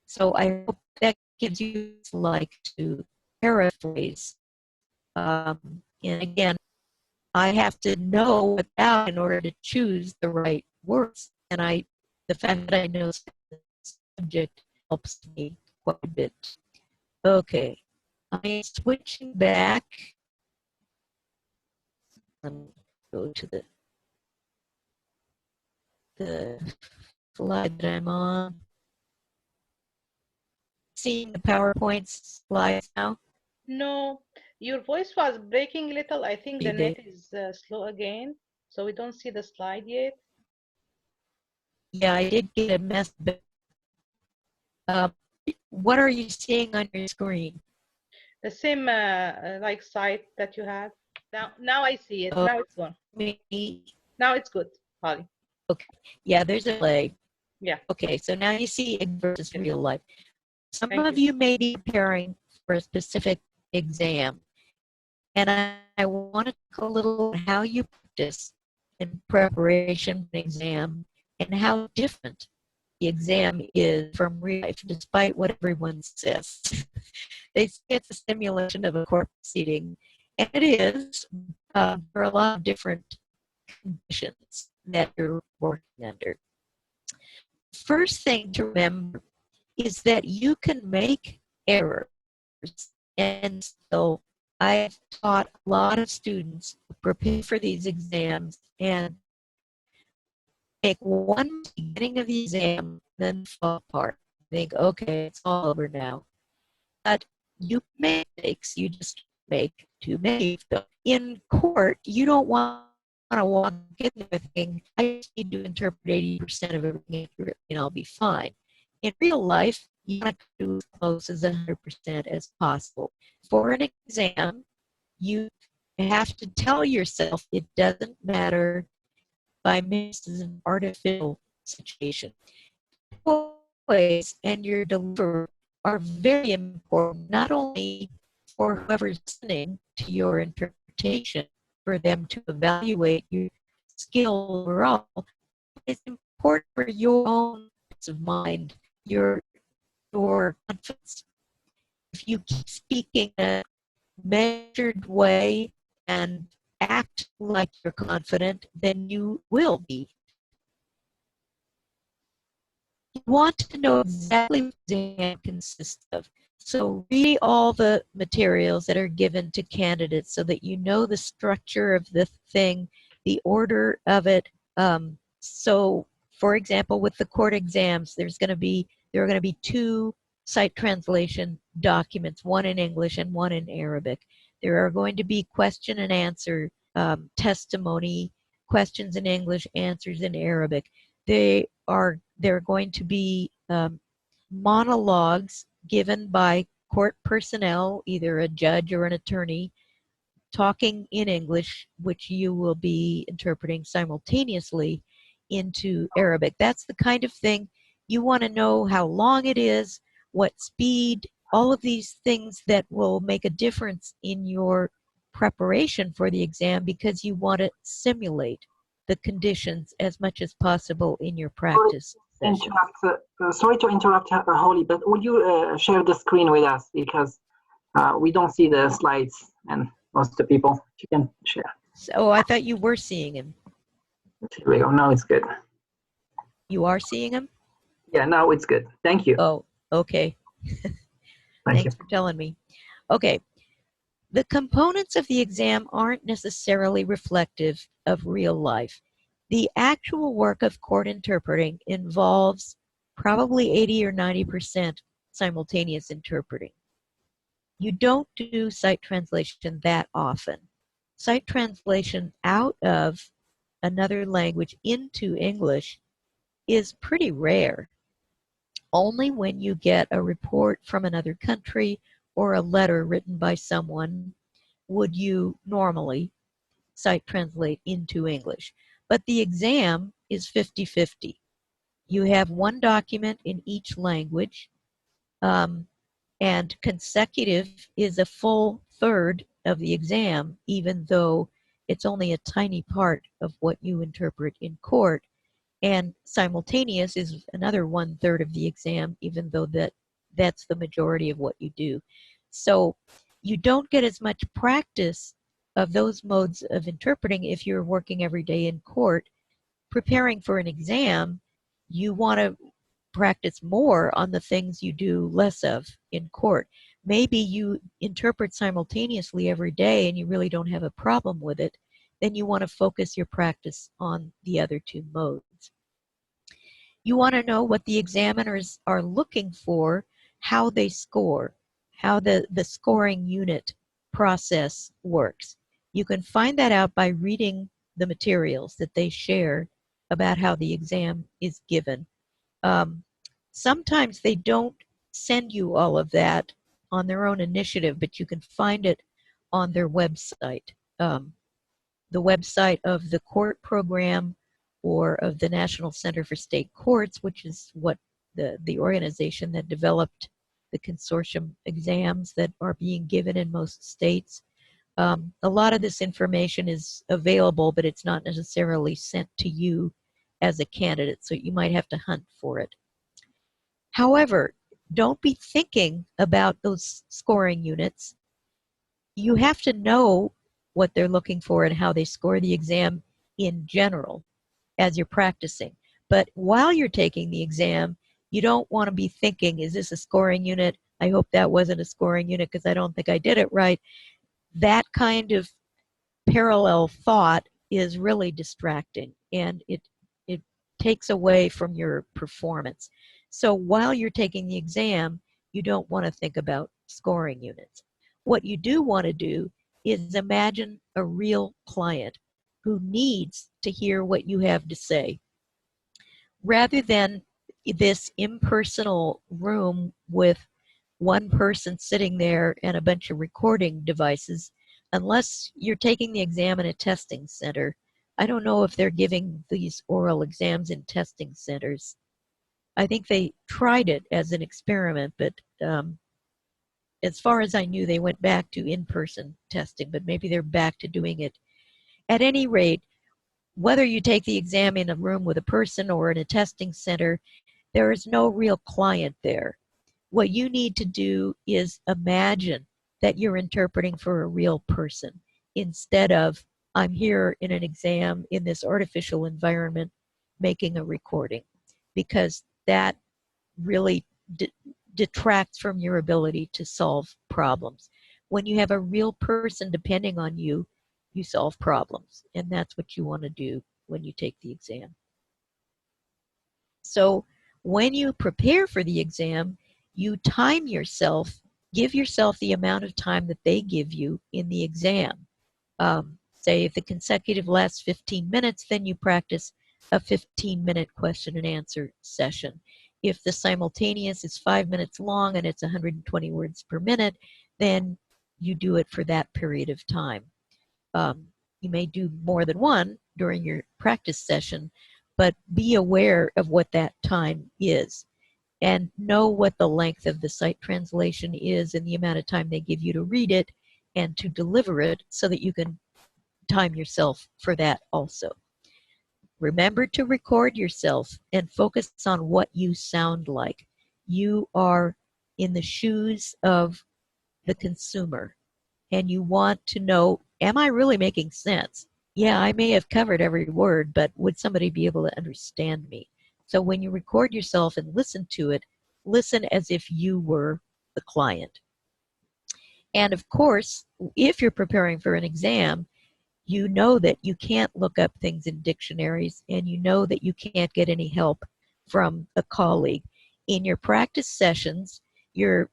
S2: So I hope that gives you like to paraphrase. And again, I have to know without in order to choose the right words. And the fact that I know the subject helps me quite a bit. Okay, I'm switching back. Let me go to the slide that I'm on. Seeing the PowerPoint slides now?
S1: No, your voice was breaking a little. I think the net is slow again, so we don't see the slide yet.
S2: Yeah, I did get a message. What are you seeing on your screen?
S1: The same like site that you had. Now I see it. Now it's gone. Now it's good, Holly.
S2: Okay. Yeah, there's a delay.
S1: Yeah.
S2: Okay, so now you see it versus real life. Some of you may be preparing for a specific exam, and I want to talk a little about how you practice in preparation for an exam and how different the exam is from real life, despite what everyone says. They say it's a simulation of a court proceeding, and it is. There are a lot of different conditions that you're working under. First thing to remember is that you can make errors, and so I've taught a lot of students to prepare for these exams and make one beginning of the exam, then fall apart. Think, okay, it's all over now. But you make mistakes, you just make too many of them. In court, you don't want to walk in there thinking, I just need to interpret 80% of everything accurately and I'll be fine. In real life, you want to do as close as 100% as possible. For an exam, you have to tell yourself it doesn't matter by this is an artificial situation. Voice and your delivery are very important, not only for whoever's listening to your interpretation, for them to evaluate your skill overall, but it's important for your own peace of mind, your confidence. If you keep speaking in a measured way and act like you're confident, then you will be. You want to know exactly what the exam consists of. So read all the materials that are given to candidates so that you know the structure of the thing, the order of it. So, for example, with the court exams, there are going to be two site translation documents, one in English and one in Arabic. There are going to be question and answer testimony, questions in English, answers in Arabic. There are going to be monologues given by court personnel, either a judge or an attorney, talking in English, which you will be interpreting simultaneously into Arabic. That's the kind of thing you want to know how long it is, what speed, all of these things that will make a difference in your preparation for the exam, because you want to simulate the conditions as much as possible in your practice session.
S3: Sorry to interrupt, Holly, but would you share the screen with us, because we don't see the slides and most of the people. If you can share.
S2: So I thought you were seeing him.
S3: Here we go. Now it's good.
S2: You are seeing him?
S3: Yeah, now it's good. Thank you.
S2: Oh, okay. Thanks for telling me. Okay. The components of the exam aren't necessarily reflective of real life. The actual work of court interpreting involves probably 80 or 90% simultaneous interpreting. You don't do sight translation that often. Sight translation out of another language into English is pretty rare. Only when you get a report from another country or a letter written by someone would you normally sight translate into English. But the exam is 50-50. You have one document in each language, and consecutive is a full third of the exam, even though it's only a tiny part of what you interpret in court. And simultaneous is another 1/3 of the exam, even though that's the majority of what you do. So you don't get as much practice of those modes of interpreting if you're working every day in court. Preparing for an exam, you want to practice more on the things you do less of in court. Maybe you interpret simultaneously every day and you really don't have a problem with it. Then you want to focus your practice on the other two modes. You want to know what the examiners are looking for, how they score, how the scoring unit process works. You can find that out by reading the materials that they share about how the exam is given. Sometimes they don't send you all of that on their own initiative, but you can find it on their website. The website of the court program or of the National Center for State Courts, which is what the organization that developed the consortium exams that are being given in most states. A lot of this information is available, but it's not necessarily sent to you as a candidate, so you might have to hunt for it. However, don't be thinking about those scoring units. You have to know what they're looking for and how they score the exam in general as you're practicing. But while you're taking the exam, you don't want to be thinking, is this a scoring unit? I hope that wasn't a scoring unit because I don't think I did it right. That kind of parallel thought is really distracting, and it takes away from your performance. So while you're taking the exam, you don't want to think about scoring units. What you do want to do is imagine a real client who needs to hear what you have to say. Rather than this impersonal room with one person sitting there and a bunch of recording devices, unless you're taking the exam in a testing center. I don't know if they're giving these oral exams in testing centers. I think they tried it as an experiment, but as far as I knew, they went back to in-person testing, but maybe they're back to doing it. At any rate, whether you take the exam in a room with a person or in a testing center, there is no real client there. What you need to do is imagine that you're interpreting for a real person instead of, I'm here in an exam in this artificial environment making a recording, because that really detracts from your ability to solve problems. When you have a real person depending on you, you solve problems, and that's what you want to do when you take the exam. So when you prepare for the exam, you time yourself, give yourself the amount of time that they give you in the exam. Say if the consecutive lasts 15 minutes, then you practice a 15-minute question and answer session. If the simultaneous is 5 minutes long and it's 120 words per minute, then you do it for that period of time. You may do more than one during your practice session, but be aware of what that time is. and know what the length of the site translation is and the amount of time they give you to read it and to deliver it, so that you can time yourself for that also. Remember to record yourself and focus on what you sound like. You are in the shoes of the consumer, and you want to know, am I really making sense? Yeah, I may have covered every word, but would somebody be able to understand me? So when you record yourself and listen to it, listen as if you were the client. And of course, if you're preparing for an exam, you know that you can't look up things in dictionaries, and you know that you can't get any help from a colleague. In your practice sessions, your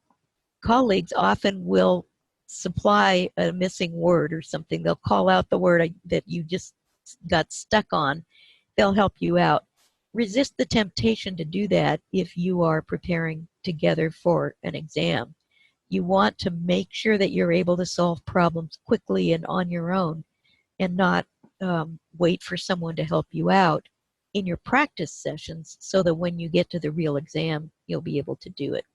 S2: colleagues often will supply a missing word or something. They'll call out the word that you just got stuck on. They'll help you out. Resist the temptation to do that if you are preparing together for an exam. You want to make sure that you're able to solve problems quickly and on your own, and not wait for someone to help you out in your practice sessions, so that when you get to the real exam, you'll be able to do it.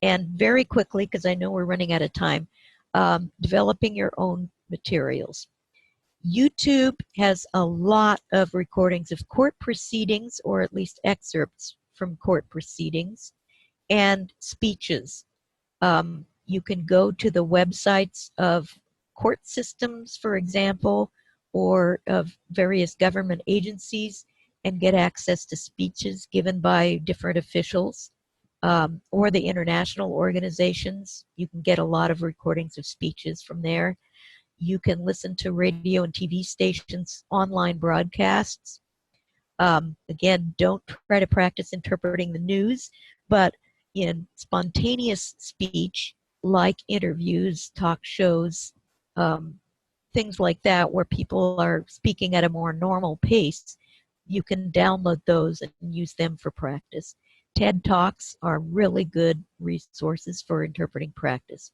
S2: And very quickly, because I know we're running out of time, developing your own materials. YouTube has a lot of recordings of court proceedings, or at least excerpts from court proceedings, and speeches. You can go to the websites of court systems, for example, or of various government agencies, and get access to speeches given by different officials, or the international organizations. You can get a lot of recordings of speeches from there. You can listen to radio and TV stations' online broadcasts. Again, don't try to practice interpreting the news, but in spontaneous speech, like interviews, talk shows, things like that, where people are speaking at a more normal pace, you can download those and use them for practice. TED Talks are really good resources for interpreting practice.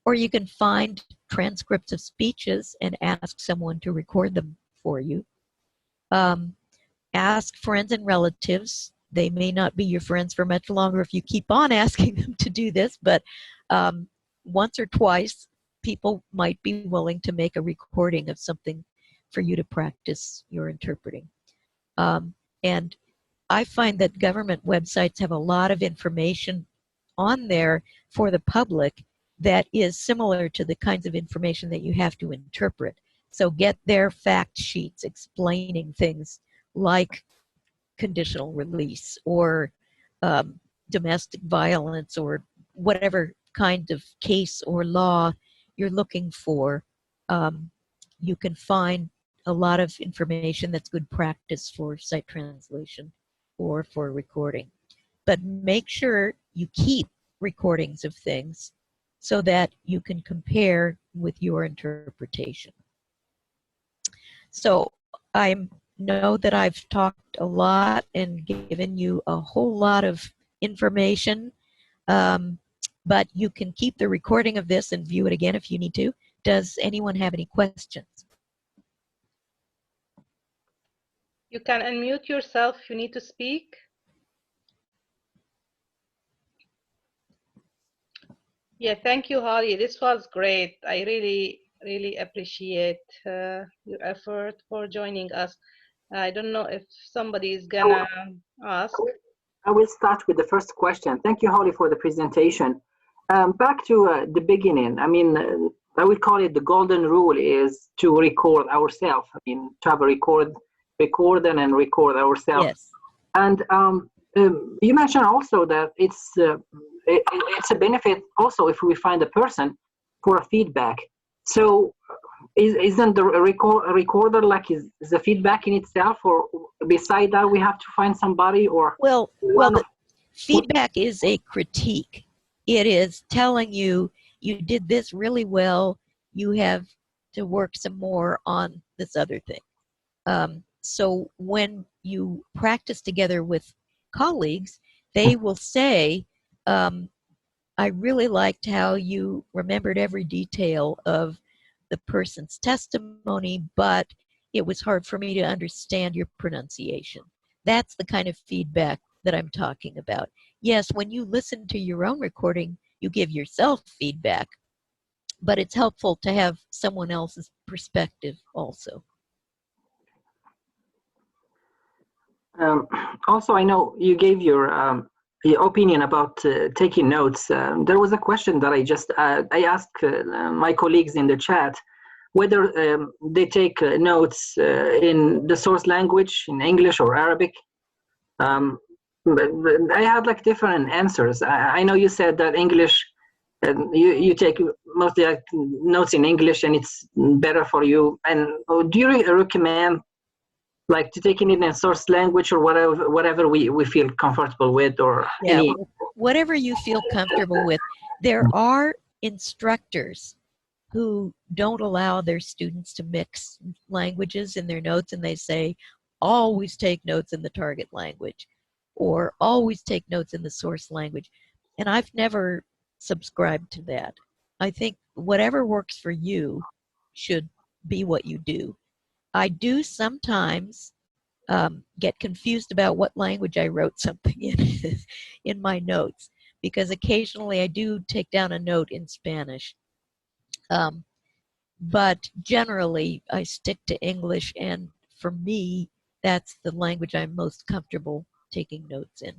S2: Or you can find transcripts of speeches and ask someone to record them for you. Ask friends and relatives. They may not be your friends for much longer if you keep on asking them to do this, but once or twice, people might be willing to make a recording of something for you to practice your interpreting. And I find that government websites have a lot of information on there for the public that is similar to the kinds of information that you have to interpret. So get their fact sheets explaining things like conditional release, or domestic violence, or whatever kind of case or law you're looking for. You can find a lot of information that's good practice for site translation or for recording. But make sure you keep recordings of things so that you can compare with your interpretation. So I know that I've talked a lot and given you a whole lot of information, but you can keep the recording of this and view it again if you need to. Does anyone have any questions?
S1: You can unmute yourself if you need to speak. Yeah, thank you, Holly. This was great. I really appreciate your effort for joining us. I don't know if somebody is gonna ask.
S3: I will start with the first question. Thank you, Holly, for the presentation. Back to the beginning. I mean, I would call it the golden rule is to record ourselves. I mean, to have a record and record ourselves.
S2: Yes.
S3: And you mentioned also that it's a benefit also if we find a person for a feedback. So isn't the recorder like is the feedback in itself, or beside that we have to find somebody? Or
S2: well the feedback is a critique. It is telling you, you did this really well, you have to work some more on this other thing. So when you practice together with colleagues, they will say, I really liked how you remembered every detail of the person's testimony, but it was hard for me to understand your pronunciation. That's the kind of feedback that I'm talking about. Yes, when you listen to your own recording, you give yourself feedback, but it's helpful to have someone else's perspective also.
S3: Also, I know you gave your opinion about taking notes. There was a question that I asked my colleagues in the chat whether they take notes in the source language, in English or Arabic. But I had like different answers. I know you said that English, you take mostly like notes in English and it's better for you. And do you recommend like to taking it in a source language or whatever we feel comfortable with, or
S2: yeah, whatever you feel comfortable with. There are instructors who don't allow their students to mix languages in their notes, and they say always take notes in the target language or always take notes in the source language. And I've never subscribed to that. I think whatever works for you should be what you do. I do sometimes get confused about what language I wrote something in my notes, because occasionally I do take down a note in Spanish. But generally I stick to English, and for me, that's the language I'm most comfortable taking notes in.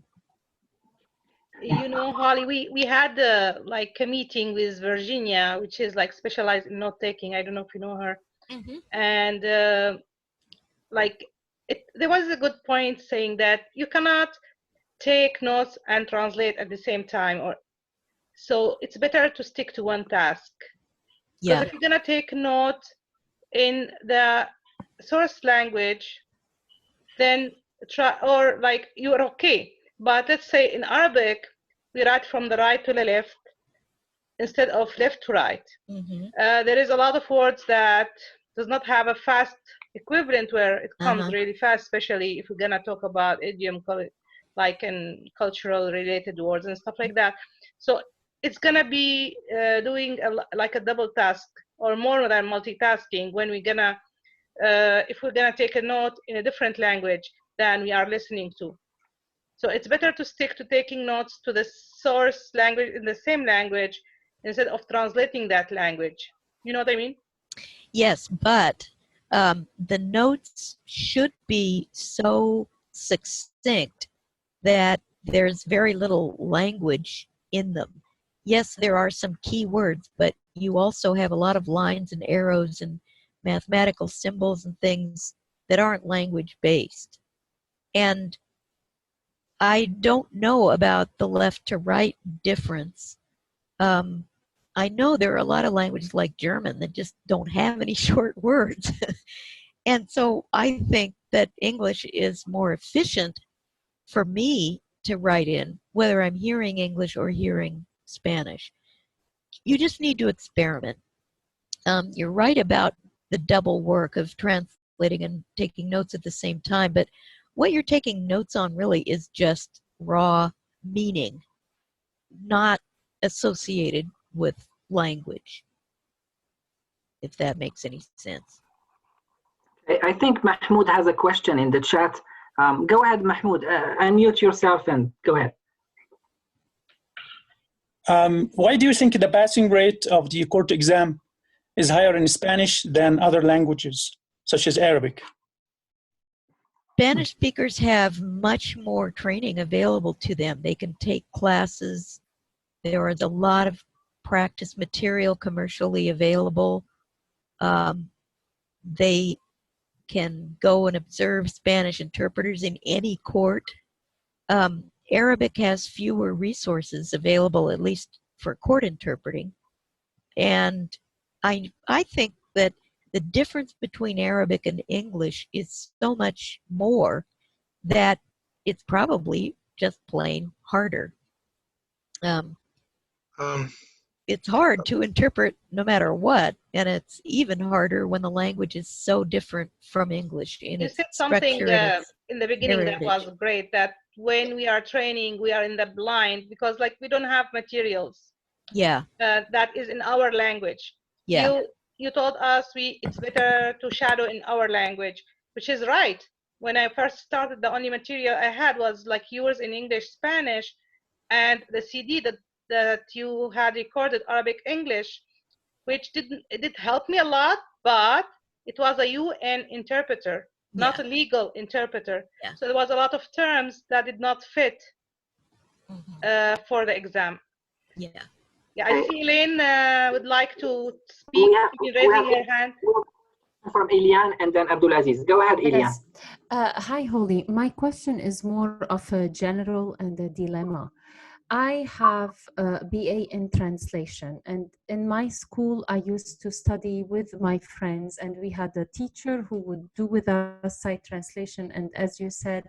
S1: You know, Holly, we had like a meeting with Virginia, which is like specialized in note taking. I don't know if you know her. Mm-hmm. And like there was a good point saying that you cannot take notes and translate at the same time, or so it's better to stick to one task. Because if you're gonna take note in the source language, then try, or like you're okay. But let's say in Arabic, we write from the right to the left instead of left to right. Mm-hmm. There is a lot of words that does not have a fast equivalent where it comes really fast, especially if we're gonna talk about idiom, like in cultural related words and stuff like that. So it's gonna be doing like a double task or more than multitasking when we're gonna, if we're gonna take a note in a different language than we are listening to. So it's better to stick to taking notes to the source language in the same language instead of translating that language. You know what I mean?
S2: Yes, but the notes should be so succinct that there's very little language in them. Yes, there are some key words, but you also have a lot of lines and arrows and mathematical symbols and things that aren't language based. And I don't know about the left to right difference. I know there are a lot of languages like German that just don't have any short words. And so I think that English is more efficient for me to write in, whether I'm hearing English or hearing Spanish. You just need to experiment. You're right about the double work of translating and taking notes at the same time, but what you're taking notes on really is just raw meaning, not associated with language, if that makes any sense.
S3: I think Mahmoud has a question in the chat. Go ahead, Mahmoud. Unmute yourself and go ahead.
S4: Why do you think the passing rate of the court exam is higher in Spanish than other languages, such as Arabic?
S2: Spanish speakers have much more training available to them. They can take classes. There is a lot of practice material commercially available. They can go and observe Spanish interpreters in any court. Arabic has fewer resources available, at least for court interpreting. And I think that the difference between Arabic and English is so much more that it's probably just plain harder. It's hard to interpret no matter what, and it's even harder when the language is so different from English in its structure.
S1: You said something in the beginning that was great, that when we are training, we are in the blind because like we don't have materials.
S2: Yeah.
S1: That is in our language.
S2: Yeah.
S1: You told us it's better to shadow in our language, which is right. when I first started, the only material I had was like yours in English, Spanish, and the CD that you had recorded Arabic, English, which it did help me a lot, but it was a UN interpreter, not a legal interpreter.
S2: Yeah.
S1: So there was a lot of terms that did not fit for the exam.
S2: Yeah.
S1: Yeah, I see Elaine would like to speak.
S3: We
S1: Raising
S3: have
S1: her hand.
S3: from Elian and then Abdulaziz. Go ahead, Elian.
S5: Yes. Hi, Holly. My question is more of a general and a dilemma. I have a BA in translation, and in my school, I used to study with my friends, and we had a teacher who would do with us site translation. And as you said,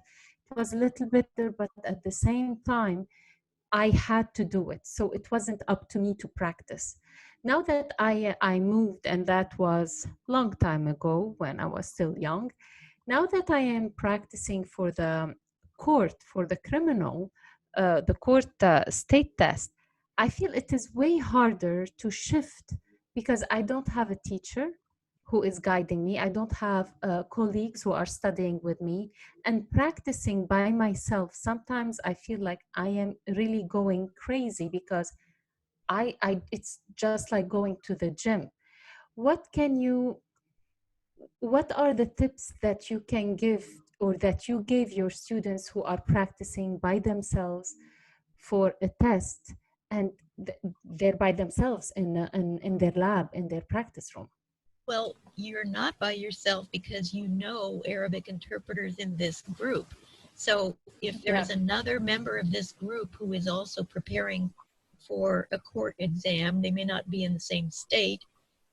S5: it was a little bit there, but at the same time, I had to do it. So it wasn't up to me to practice. Now that I moved, and that was a long time ago when I was still young, now that I am practicing for the court, for the criminal, the court state test, I feel it is way harder to shift because I don't have a teacher who is guiding me. I don't have colleagues who are studying with me, and practicing by myself. Sometimes I feel like I am really going crazy because it's just like going to the gym. What are the tips that you can give or that you gave your students who are practicing by themselves for a test, and they're by themselves in their lab, in their practice room?
S2: Well, you're not by yourself because you know Arabic interpreters in this group. So if there's another member of this group who is also preparing for a court exam, they may not be in the same state,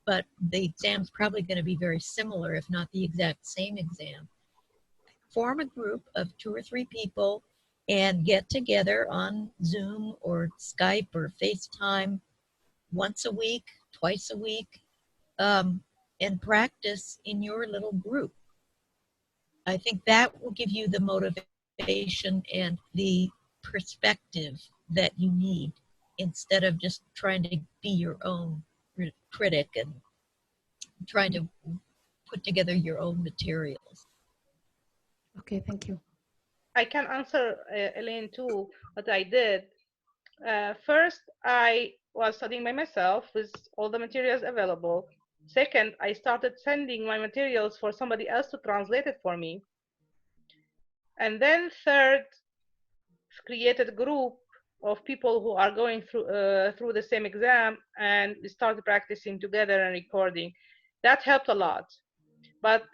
S2: but the exam's probably going to be very similar, if not the exact same exam. Form a group of 2 or 3 people and get together on Zoom or Skype or FaceTime once a week, twice a week, and practice in your little group. I think that will give you the motivation and the perspective that you need instead of just trying to be your own critic and trying to put together your own materials.
S5: Okay, thank you.
S1: I can answer Elaine too, what I did. First, I was studying by myself with all the materials available. Second, I started sending my materials for somebody else to translate it for me. And then third, created a group of people who are going through the same exam, and we started practicing together and recording. That helped a lot. But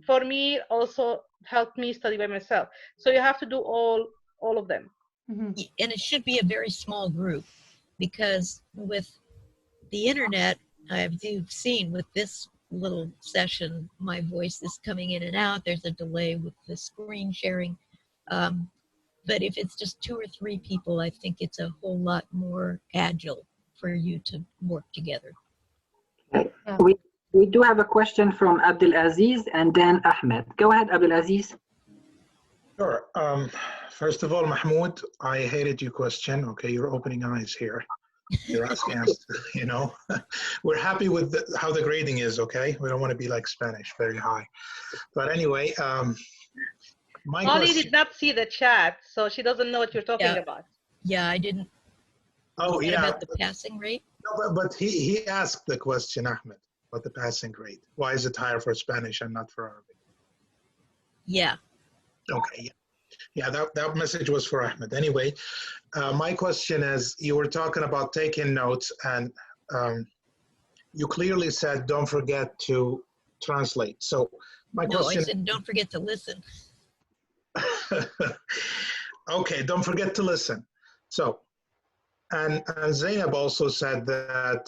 S1: for me, also helped me study by myself. So you have to do all of them.
S2: Mm-hmm. And it should be a very small group, because with the internet, you've seen with this little session, my voice is coming in and out. There's a delay with the screen sharing. But if it's just 2 or 3 people, I think it's a whole lot more agile for you to work together.
S3: Okay. Yeah. We do have a question from Abdulaziz and then Ahmed. Go ahead, Abdulaziz.
S6: Sure. First of all, Mahmoud, I hated your question. Okay, you're opening eyes here. You're asking us, you know, we're happy with how the grading is, okay? We don't want to be like Spanish, very high. But anyway, my
S1: Holly
S6: question,
S1: did not see the chat, so she doesn't know what you're talking about.
S2: Yeah, I didn't.
S6: Oh, yeah.
S2: About the passing rate?
S6: No, but he asked the question, Ahmed, about the passing rate. Why is it higher for Spanish and not for Arabic?
S2: Yeah.
S6: Okay, yeah, that message was for Ahmed. Anyway, my question is, you were talking about taking notes, and you clearly said don't forget to translate. So my question—
S2: No, I said don't forget to listen.
S6: Okay, don't forget to listen. So, and Zainab also said that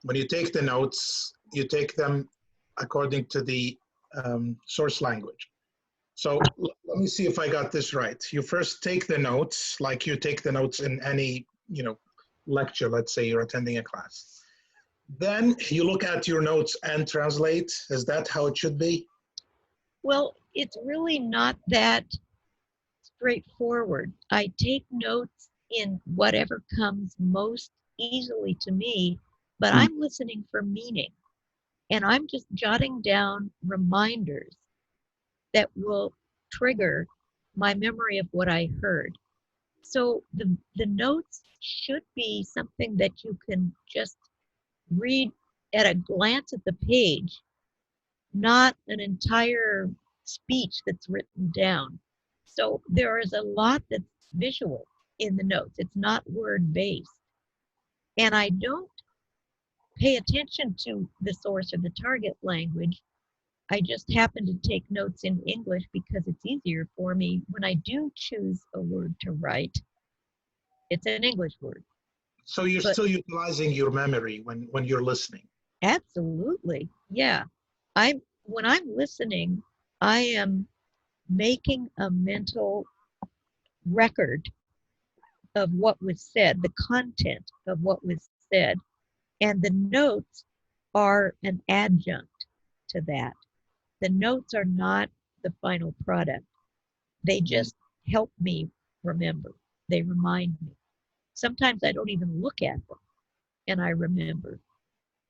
S6: when you take the notes, you take them according to the source language. So let me see if I got this right. You first take the notes, like you take the notes in any, you know, lecture. Let's say you're attending a class. Then you look at your notes and translate. Is that how it should be?
S2: Well, it's really not that straightforward. I take notes in whatever comes most easily to me, but I'm listening for meaning. And I'm just jotting down reminders that will trigger my memory of what I heard. So the notes should be something that you can just read at a glance at the page, not an entire speech that's written down. So there is a lot that's visual in the notes. It's not word-based. And I don't pay attention to the source or the target language. I just happen to take notes in English because it's easier for me. When I do choose a word to write, it's an English word.
S6: So you're
S2: But
S6: still utilizing your memory when you're listening.
S2: absolutely, yeah. When I'm listening, I am making a mental record of what was said, the content of what was said, and the notes are an adjunct to that. The notes are not the final product. They just help me remember. They remind me. Sometimes I don't even look at them and I remember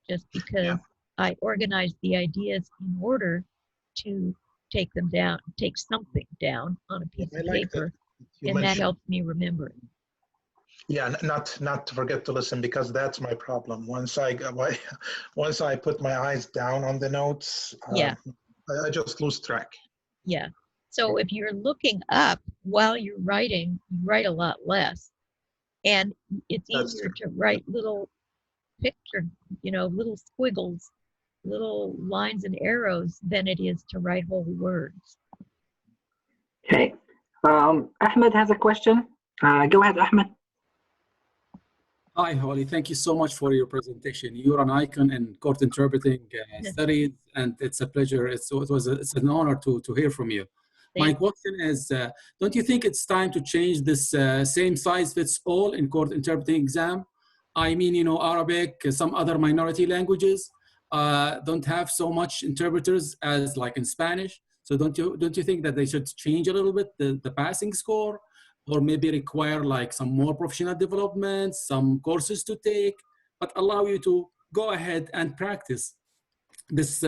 S2: just because
S6: Yeah.
S2: I organize the ideas in order to take them down, take something down on a piece
S6: I
S2: of
S6: like that
S2: paper,
S6: you
S2: and that
S6: mentioned.
S2: helps me remember it.
S6: Yeah, not to forget to listen, because that's my problem. Once I put my eyes down on the notes,
S2: Yeah,
S6: I just lose track.
S2: yeah. So if you're looking up while you're writing, you write a lot less. And it's
S6: That's
S2: easier
S6: true.
S2: to write little picture, little squiggles, little lines and arrows than it is to write whole words.
S3: Okay. Ahmed has a question. Go ahead, Ahmed.
S7: Hi, Holly. Thank you so much for your presentation. You're an icon in court interpreting studies, and it's a pleasure. It's an honor to hear from you. My question is, don't you think it's time to change this same size fits all in court interpreting exam? I mean, Arabic, some other minority languages don't have so much interpreters as like in Spanish. So don't you think that they should change a little bit the passing score? Or maybe require like some more professional development, some courses to take, but allow you to go ahead and practice this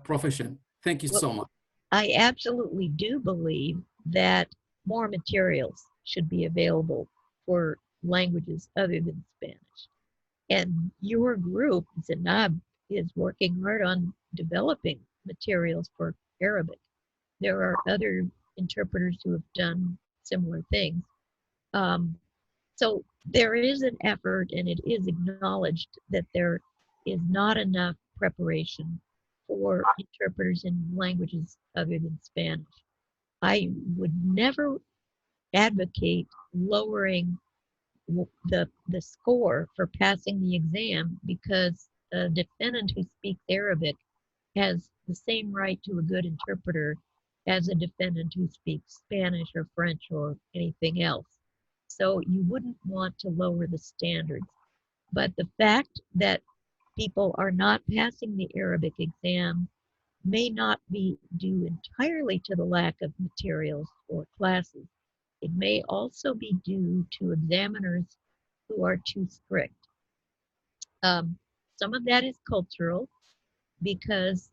S7: profession. Thank you so much.
S2: I absolutely do believe that more materials should be available for languages other than Spanish. And your group, Zainab, is working hard on developing materials for Arabic. There are other interpreters who have done similar things. So there is an effort, and it is acknowledged that there is not enough preparation for interpreters in languages other than Spanish. I would never advocate lowering the score for passing the exam, because a defendant who speaks Arabic has the same right to a good interpreter as a defendant who speaks Spanish or French or anything else. So you wouldn't want to lower the standards. But the fact that people are not passing the Arabic exam may not be due entirely to the lack of materials or classes. It may also be due to examiners who are too strict. Some of that is cultural, because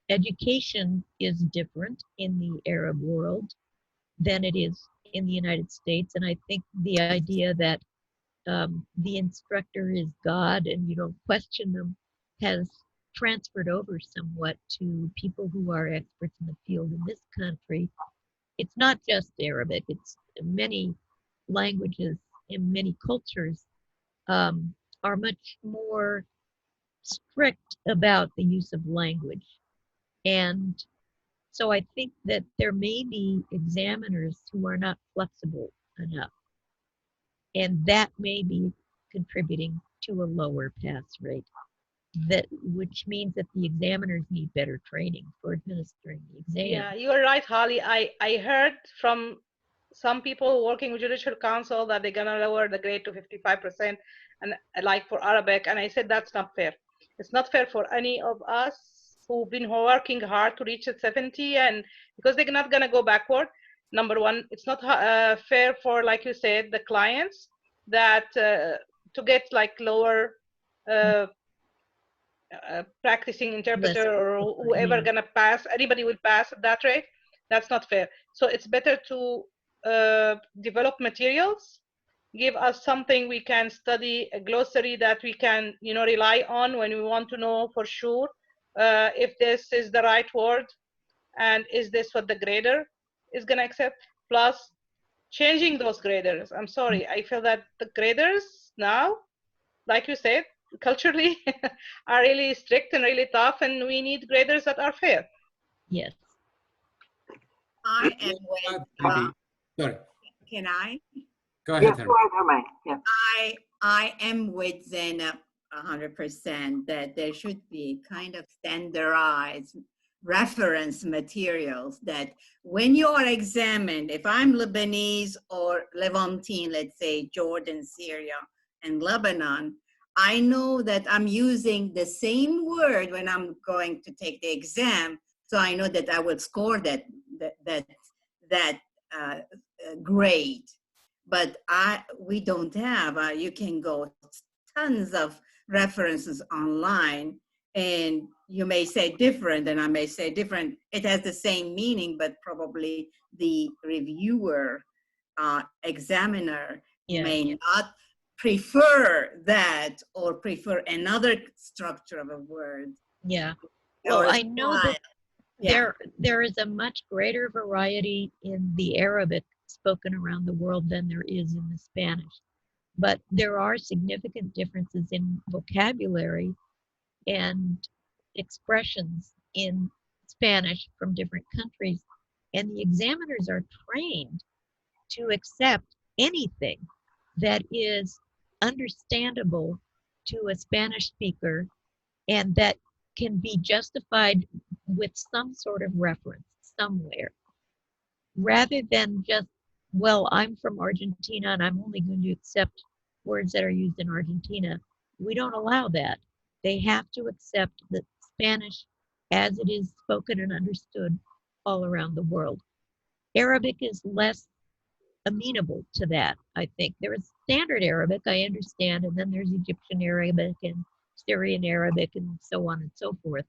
S2: education is different in the Arab world than it is in the United States. And I think the idea that the instructor is God and you don't question them has transferred over somewhat to people who are experts in the field in this country. It's not just Arabic, it's many languages in many cultures are much more strict about the use of language. And so I think that there may be examiners who are not flexible enough, and that may be contributing to a lower pass rate, which means that the examiners need better training for administering the exam.
S1: Yeah, you are right, Holly. I heard from some people working with Judicial Council that they're gonna lower the grade to 55%, and like for Arabic, and I said that's not fair. It's not fair for any of us who've been working hard to reach at 70, and because they're not gonna go backward. Number one, it's not fair for, like you said, the clients that to get like lower practicing interpreter or whoever gonna pass. Anybody will pass at that rate. That's not fair. So it's better to develop materials, give us something we can study, a glossary that we can, rely on when we want to know for sure if this is the right word and is this what the grader is going to accept. Plus, changing those graders. I'm sorry, I feel that the graders now, like you said, culturally are really strict and really tough, and we need graders that are fair.
S2: Yes.
S8: I am with,
S7: Sorry.
S8: can I?
S7: Go ahead,
S3: Yes, go ahead, Hermione. Yeah.
S8: I am with Zainab 100% that there should be kind of standardized reference materials that when you are examined, if I'm Lebanese or Levantine, let's say Jordan, Syria, and Lebanon, I know that I'm using the same word when I'm going to take the exam, so I know that I will score that grade. But we don't have. You can go tons of references online, and you may say different, and I may say different. It has the same meaning, but probably the reviewer, examiner may not prefer that or prefer another structure of a word.
S2: Yeah. Well, I know that there is a much greater variety in the Arabic spoken around the world than there is in the Spanish. But there are significant differences in vocabulary and expressions in Spanish from different countries. And the examiners are trained to accept anything that is understandable to a Spanish speaker and that can be justified with some sort of reference somewhere, rather than just, well, I'm from Argentina and I'm only going to accept words that are used in Argentina. We don't allow that. They have to accept the Spanish as it is spoken and understood all around the world. Arabic is less amenable to that, I think. There is standard Arabic, I understand, and then there's Egyptian Arabic and Syrian Arabic and so on and so forth.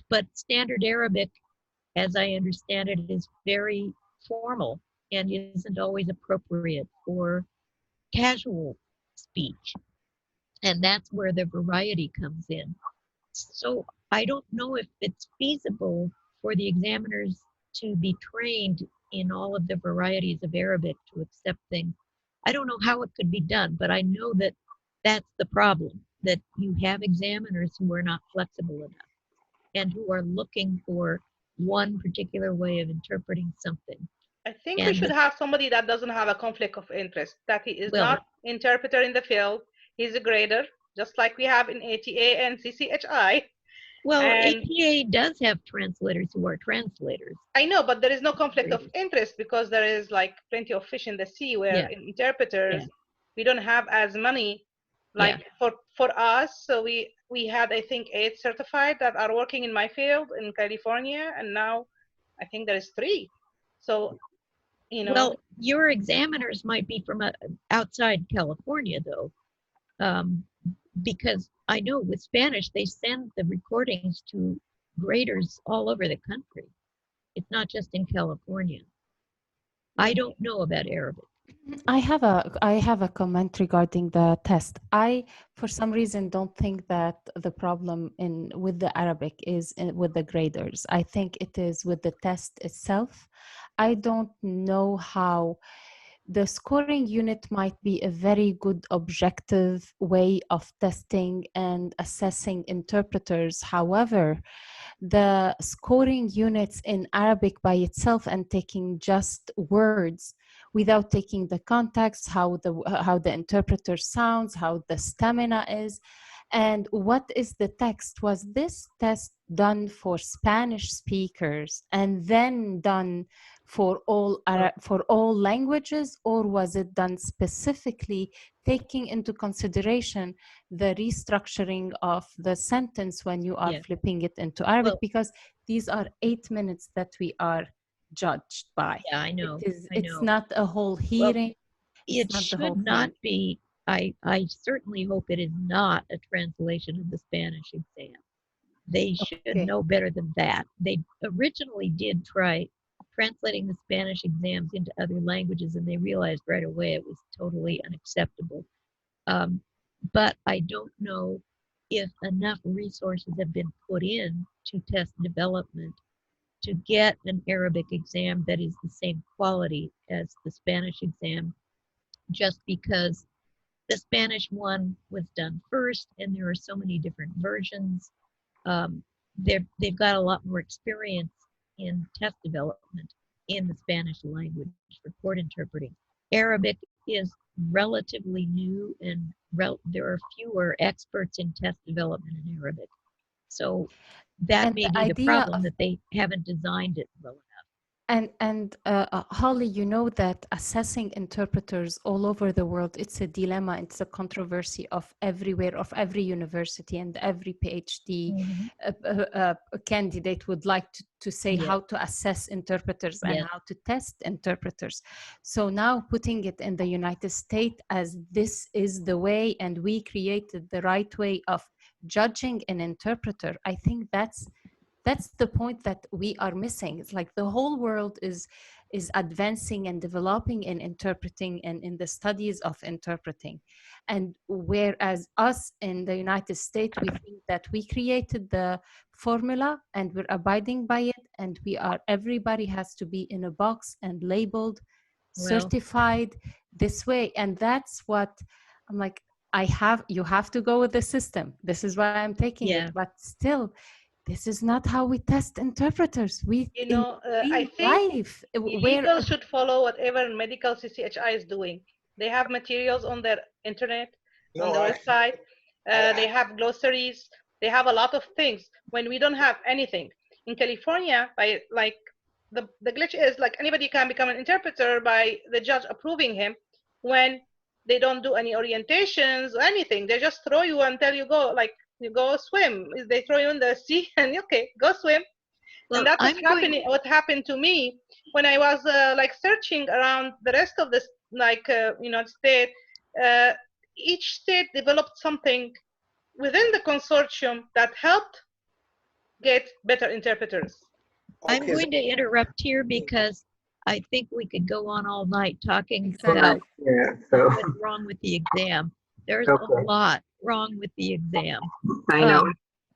S2: But standard Arabic, as I understand it, is very formal and isn't always appropriate for casual speech. And that's where the variety comes in. So I don't know if it's feasible for the examiners to be trained in all of the varieties of Arabic to accept things. I don't know how it could be done, but I know that that's the problem, that you have examiners who are not flexible enough and who are looking for one particular way of interpreting something.
S1: I think we should have somebody that doesn't have a conflict of interest, that he is not interpreter in the field, he's a grader, just like we have in ATA and CCHI.
S2: Well, ATA does have translators who are translators.
S1: I know, but there is no conflict of interest because there is like plenty of fish in the sea, where in interpreters, we don't have as many. Like for us, so we had, I think, 8 certified that are working in my field in California, and now I think there is 3. So,
S2: Well, your examiners might be from outside California, though, because I know with Spanish, they send the recordings to graders all over the country. It's not just in California. I don't know about Arabic.
S5: I have a comment regarding the test. I, for some reason, don't think that the problem with the Arabic is with the graders. I think it is with the test itself. I don't know how the scoring unit might be a very good objective way of testing and assessing interpreters. However, the scoring units in Arabic by itself and taking just words without taking the context, how the interpreter sounds, how the stamina is, and what is the text. Was this test done for Spanish speakers and then done for all languages, or was it done specifically taking into consideration the restructuring of the sentence when you are flipping it into Arabic? Because these are 8 minutes that we are judged by.
S2: Yeah, I know.
S5: It's not a whole hearing.
S2: It should not be. I certainly hope it is not a translation of the Spanish exam. They should know better than that. They originally did try translating the Spanish exams into other languages, and they realized right away it was totally unacceptable. But I don't know if enough resources have been put in to test development to get an Arabic exam that is the same quality as the Spanish exam, just because the Spanish one was done first and there are so many different versions. They've got a lot more experience in test development in the Spanish language for court interpreting. Arabic is relatively new, and there are fewer experts in test development in Arabic. So that may be the problem, that they haven't designed it well enough.
S5: And Holly, you know that assessing interpreters all over the world, it's a dilemma, it's a controversy of everywhere, of every university, and every PhD candidate would like to say how to assess interpreters and how to test interpreters. So now putting it in the United States as this is the way, and we created the right way of judging an interpreter, I think that's the point that we are missing. It's like the whole world is advancing and developing in interpreting and in the studies of interpreting. And whereas us in the United States, we think that we created the formula and we're abiding by it, and everybody has to be in a box and labeled, certified this way. And that's what I'm like, you have to go with the system. This is why I'm taking it. But still, this is not how we test interpreters.
S1: I think legal should follow whatever medical CCHI is doing. They have materials on their internet, on the website. They have glossaries. They have a lot of things. When we don't have anything in California, the glitch is like anybody can become an interpreter by the judge approving him. When they don't do any orientations or anything, they just throw you and tell you you go swim. They throw you in the sea and okay, go swim. Well, and that's what happened to me when I was searching around the rest of this state. Each state developed something within the consortium that helped get better interpreters.
S2: I'm going to interrupt here because I think we could go on all night talking about what's wrong with the exam. There's a lot wrong with the exam.
S3: I know.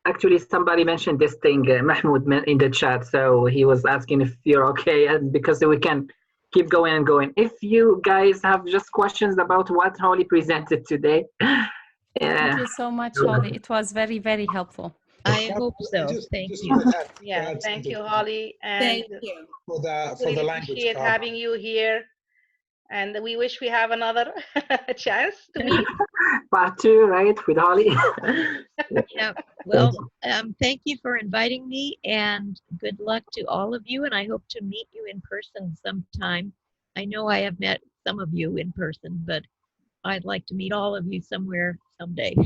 S3: Actually, somebody mentioned this thing, Mahmoud, in the chat. So he was asking if you're okay, and because we can keep going and going. If you guys have just questions about what Holly presented today.
S5: Thank you so much, Holly. It was very, very helpful.
S2: I hope so. Thank you.
S1: Thank you, Holly. And
S8: thank you
S6: for the language.
S1: Appreciate having you here. And we wish we have another chance to meet.
S3: Part 2, right, with Holly?
S2: Yeah. Well, thank you for inviting me, and good luck to all of you. And I hope to meet you in person sometime. I know I have met some of you in person, but I'd like to meet all of you somewhere someday.